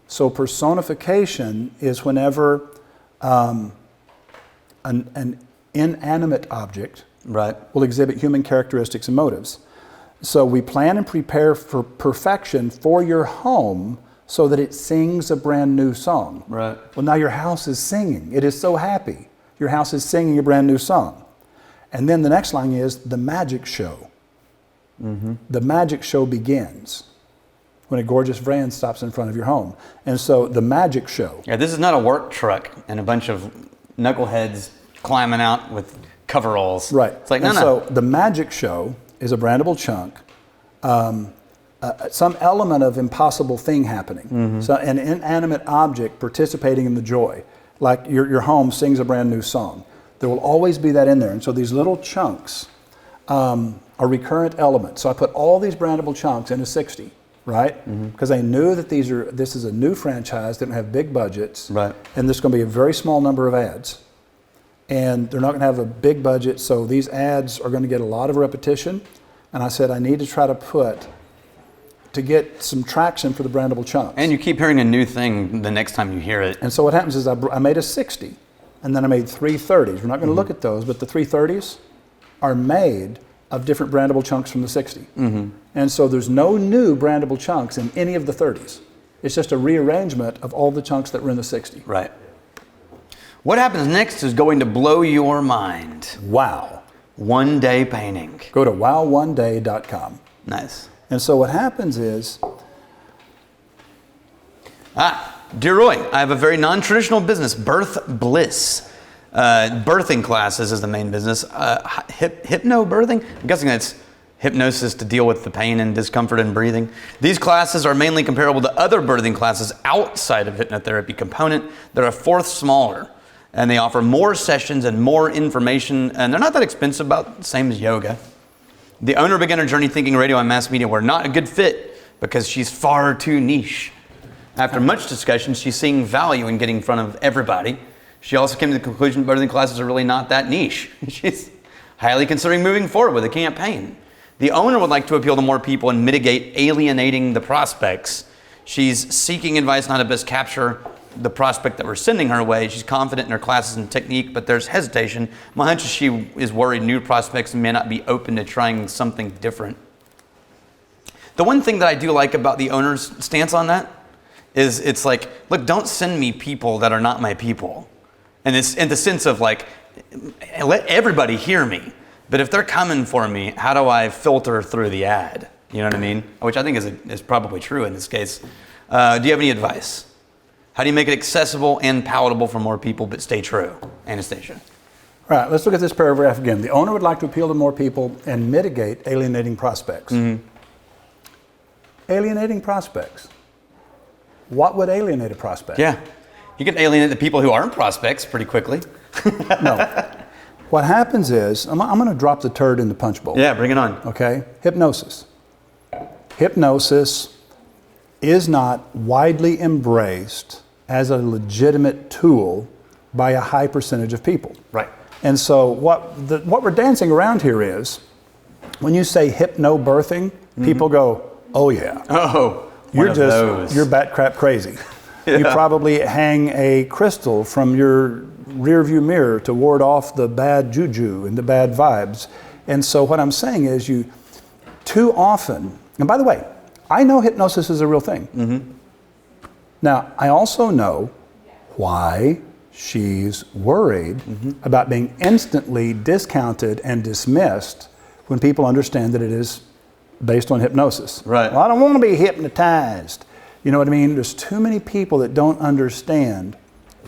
So personification is whenever an inanimate object Right. will exhibit human characteristics and motives. So we plan and prepare for perfection for your home so that it sings a brand new song. Right. Well, now your house is singing. It is so happy. Your house is singing a brand new song. And then the next line is the magic show. The magic show begins when a gorgeous van stops in front of your home. And so the magic show. Yeah, this is not a work truck and a bunch of knuckleheads climbing out with coveralls. Right. It's like, and no. So the magic show is a brandable chunk. Some element of impossible thing happening. So an inanimate object participating in the joy. Like your home sings a brand new song. There will always be that in there. And so these little chunks are recurrent elements. So I put all these brandable chunks into 60, right? Because I knew that this is a new franchise that don't have big budgets. Right. And there's going to be a very small number of ads. And they're not going to have a big budget, so these ads are going to get a lot of repetition. And I said, I need to try to get some traction for the brandable chunks. And you keep hearing a new thing the next time you hear it. And so what happens is I made a 60, and then I made 3 30s. We're not going to look at those, but the 3 30s are made of different brandable chunks from the 60. And so there's no new brandable chunks in any of the 30s. It's just a rearrangement of all the chunks that were in the 60. Right. What happens next is going to blow your mind. Wow. One day painting. Go to wowoneday.com. Nice. And so what happens is, Dear Roy, I have a very non-traditional business, Birth Bliss. Birthing classes is the main business. Hypnobirthing? I'm guessing that's hypnosis to deal with the pain and discomfort in breathing. These classes are mainly comparable to other birthing classes outside of hypnotherapy component. They're a fourth smaller, and they offer more sessions and more information, and they're not that expensive, about the same as yoga. The owner began her journey thinking radio and mass media were not a good fit because she's far too niche. After much discussion, she's seeing value in getting in front of everybody. She also came to the conclusion birthing classes are really not that niche. She's highly considering moving forward with a campaign. The owner would like to appeal to more people and mitigate alienating the prospects. She's seeking advice on how to best capture the prospect that we're sending her way. She's confident in her classes and technique, but there's hesitation. My hunch is she is worried new prospects may not be open to trying something different. The one thing that I do like about the owner's stance on that is it's like, look, don't send me people that are not my people. And it's in the sense of like, let everybody hear me. But if they're coming for me, how do I filter through the ad? You know what I mean? Which I think is probably true in this case. Do you have any advice? How do you make it accessible and palatable for more people but stay true? Anastacia. All right, let's look at this paragraph again. The owner would like to appeal to more people and mitigate alienating prospects. Mm-hmm. Alienating prospects. What would alienate a prospect? Yeah. You can alienate the people who aren't prospects pretty quickly. No. What happens is, I'm going to drop the turd in the punch bowl. Yeah, bring it on. Okay? Hypnosis. Hypnosis is not widely embraced as a legitimate tool by a high percentage of people. Right. And so what we're dancing around here is, when you say hypnobirthing, people go, oh yeah. Oh, You're bat crap crazy. Yeah. You probably hang a crystal from your rear view mirror to ward off the bad juju and the bad vibes. And so what I'm saying is you too often, and by the way, I know hypnosis is a real thing. Mm-hmm. Now, I also know why she's worried about being instantly discounted and dismissed when people understand that it is based on hypnosis. Right. Well, I don't want to be hypnotized. You know what I mean? There's too many people that don't understand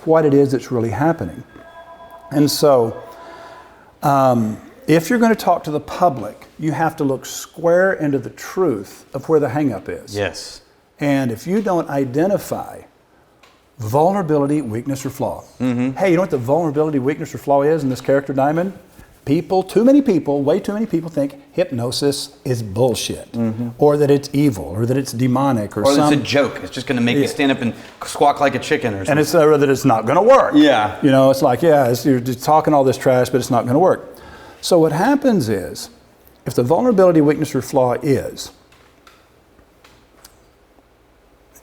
what it is that's really happening. And so, if you're going to talk to the public, you have to look square into the truth of where the hang-up is. Yes. And if you don't identify vulnerability, weakness, or flaw. Mm-hmm. Hey, you know what the vulnerability, weakness, or flaw is in this character diamond? Too many people, way too many people think hypnosis is bullshit, or that it's evil, or that it's demonic, or it's a joke. It's just going to make you stand up and squawk like a chicken or something. And it's that it's not going to work. Yeah. You know, it's like, you're just talking all this trash, but it's not going to work. So what happens is, if the vulnerability, weakness, or flaw is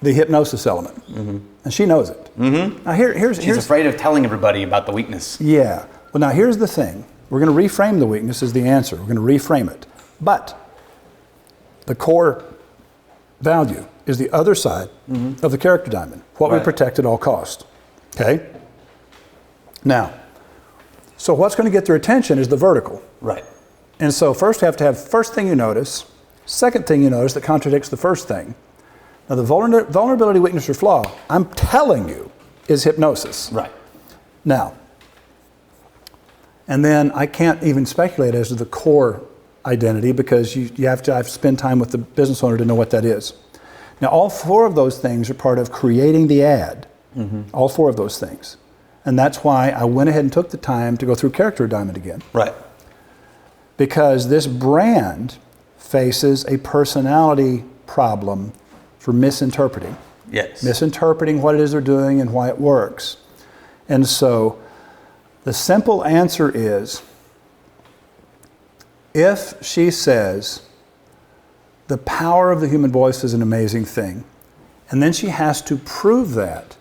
the hypnosis element, and she knows it. Now She's afraid of telling everybody about the weakness. Yeah. Well, now here's the thing. We're going to reframe the weakness as the answer. We're going to reframe it. But the core value is the other side of the character diamond, what we protect at all cost. Okay? Now, so what's going to get their attention is the vertical. Right. And so first you have to have first thing you notice, second thing you notice that contradicts the first thing. Now the vulnerability, weakness, or flaw, I'm telling you, is hypnosis. Right. Now, and then I can't even speculate as to the core identity because you have to spend time with the business owner to know what that is. Now, all four of those things are part of creating the ad. All four of those things. And that's why I went ahead and took the time to go through Character Diamond again. Right. Because this brand faces a personality problem for misinterpreting. Yes. Misinterpreting what it is they're doing and why it works. And so the simple answer is, if she says the power of the human voice is an amazing thing, and then she has to prove that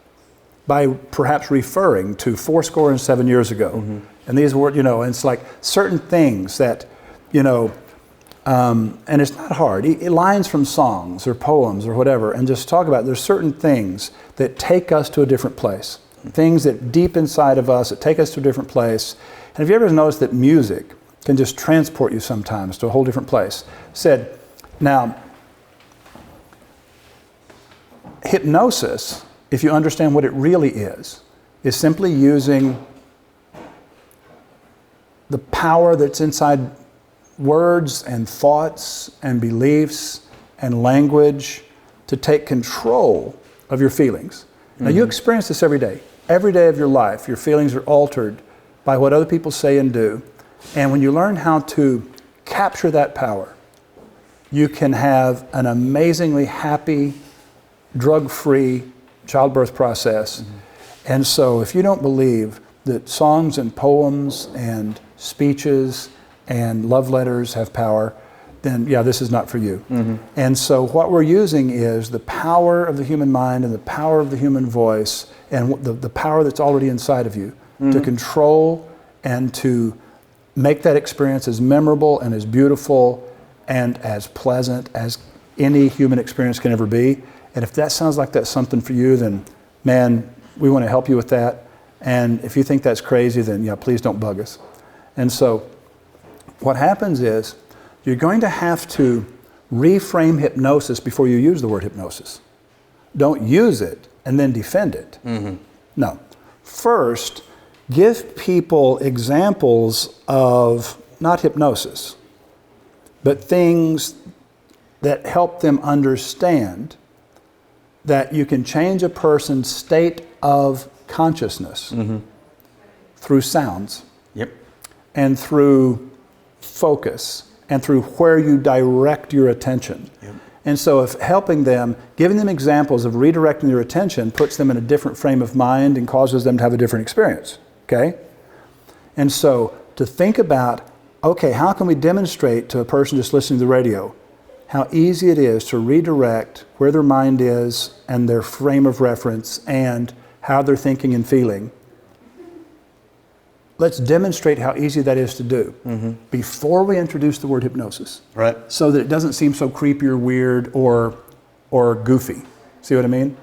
by perhaps referring to 7 years ago, and these were, and it's like certain things that, and it's not hard, lines from songs or poems or whatever, and just talk about there's certain things that take us to a different place. Things that deep inside of us that take us to a different place. And have you ever noticed that music can just transport you sometimes to a whole different place? Now, hypnosis, if you understand what it really is simply using the power that's inside words and thoughts and beliefs and language to take control of your feelings. Now, you experience this every day. Every day of your life, your feelings are altered by what other people say and do. And when you learn how to capture that power, you can have an amazingly happy, drug-free childbirth process. And so if you don't believe that songs and poems and speeches and love letters have power, then yeah, this is not for you. And so what we're using is the power of the human mind and the power of the human voice and the power that's already inside of you to control and to make that experience as memorable and as beautiful and as pleasant as any human experience can ever be. And if that sounds like that's something for you, then man, we want to help you with that. And if you think that's crazy, then yeah, please don't bug us. And so what happens is you're going to have to reframe hypnosis before you use the word hypnosis. Don't use it and then defend it. No. First, give people examples of not hypnosis, but things that help them understand that you can change a person's state of consciousness through sounds and through focus and through where you direct your attention. And so if helping them, giving them examples of redirecting their attention puts them in a different frame of mind and causes them to have a different experience, okay? And so to think about, okay, how can we demonstrate to a person just listening to the radio how easy it is to redirect where their mind is and their frame of reference and how they're thinking and feeling. Let's demonstrate how easy that is to do before we introduce the word hypnosis. Right. So that it doesn't seem so creepy or weird or goofy. See what I mean?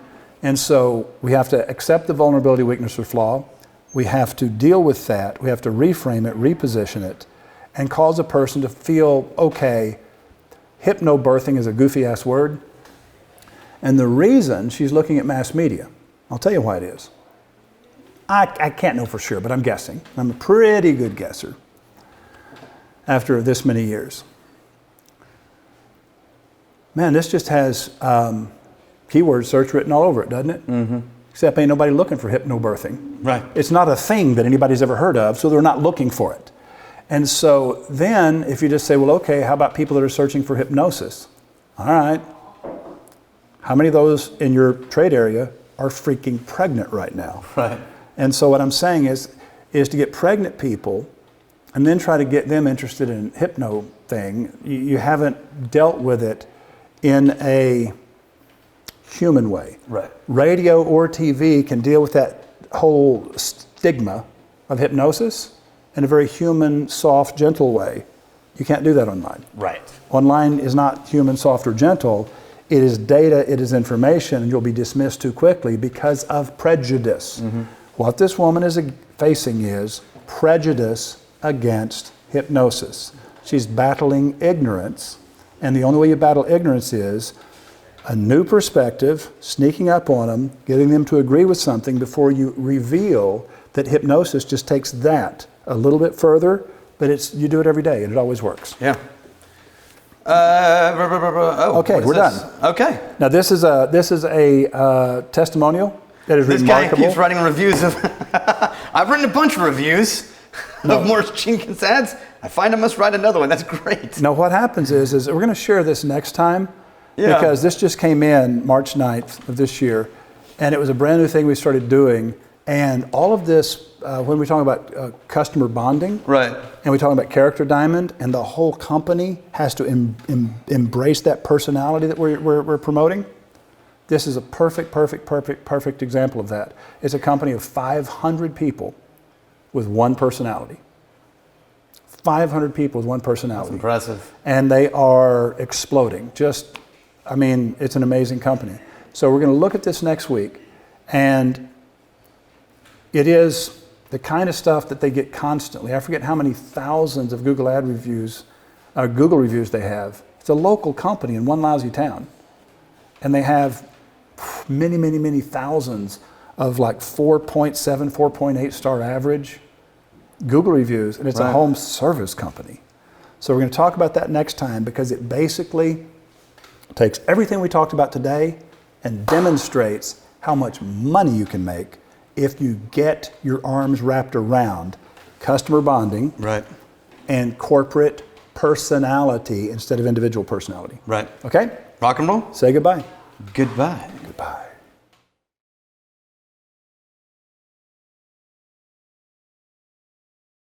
And so we have to accept the vulnerability, weakness, or flaw. We have to deal with that. We have to reframe it, reposition it, and cause a person to feel, okay, hypnobirthing is a goofy ass word. And the reason she's looking at mass media, I'll tell you why it is. I can't know for sure, but I'm guessing. I'm a pretty good guesser after this many years. Man, this just has keyword search written all over it, doesn't it? Except ain't nobody looking for hypnobirthing. Right. It's not a thing that anybody's ever heard of, so they're not looking for it. And so then if you just say, well, okay, how about people that are searching for hypnosis? All right. How many of those in your trade area are freaking pregnant right now? Right. And so what I'm saying is to get pregnant people and then try to get them interested in hypno thing. You haven't dealt with it in a human way. Right. Radio or TV can deal with that whole stigma of hypnosis in a very human, soft, gentle way. You can't do that online. Right. Online is not human, soft, or gentle. It is data, it is information, and you'll be dismissed too quickly because of prejudice. What this woman is facing is prejudice against hypnosis. She's battling ignorance, and the only way you battle ignorance is a new perspective, sneaking up on them, getting them to agree with something before you reveal that hypnosis just takes that a little bit further, but you do it every day, and it always works. Yeah. Okay, we're done. Okay. Now this is a testimonial that is This remarkable. guy keeps writing reviews of. I've written a bunch of reviews of Morris Jenkins ads. I find I must write another one. That's great. Now what happens is we're going to share this next time Yeah. because this just came in March 9th of this year, and it was a brand new thing we started doing. And all of this, when we talk about customer bonding, Right. and we talk about Character Diamond, and the whole company has to embrace that personality that we're promoting. This is a perfect example of that. It's a company of 500 people with one personality. 500 people with one personality. That's impressive. And they are exploding. It's an amazing company. So we're going to look at this next week, and it is the kind of stuff that they get constantly. I forget how many thousands of Google reviews they have. It's a local company in one lousy town. And they have many thousands of like 4.7, 4.8 star average Google reviews, and it's a home service company. So we're going to talk about that next time because it basically takes everything we talked about today and demonstrates how much money you can make if you get your arms wrapped around customer bonding and corporate personality instead of individual personality. Right. Okay? Rock and roll. Say goodbye. Goodbye. Goodbye.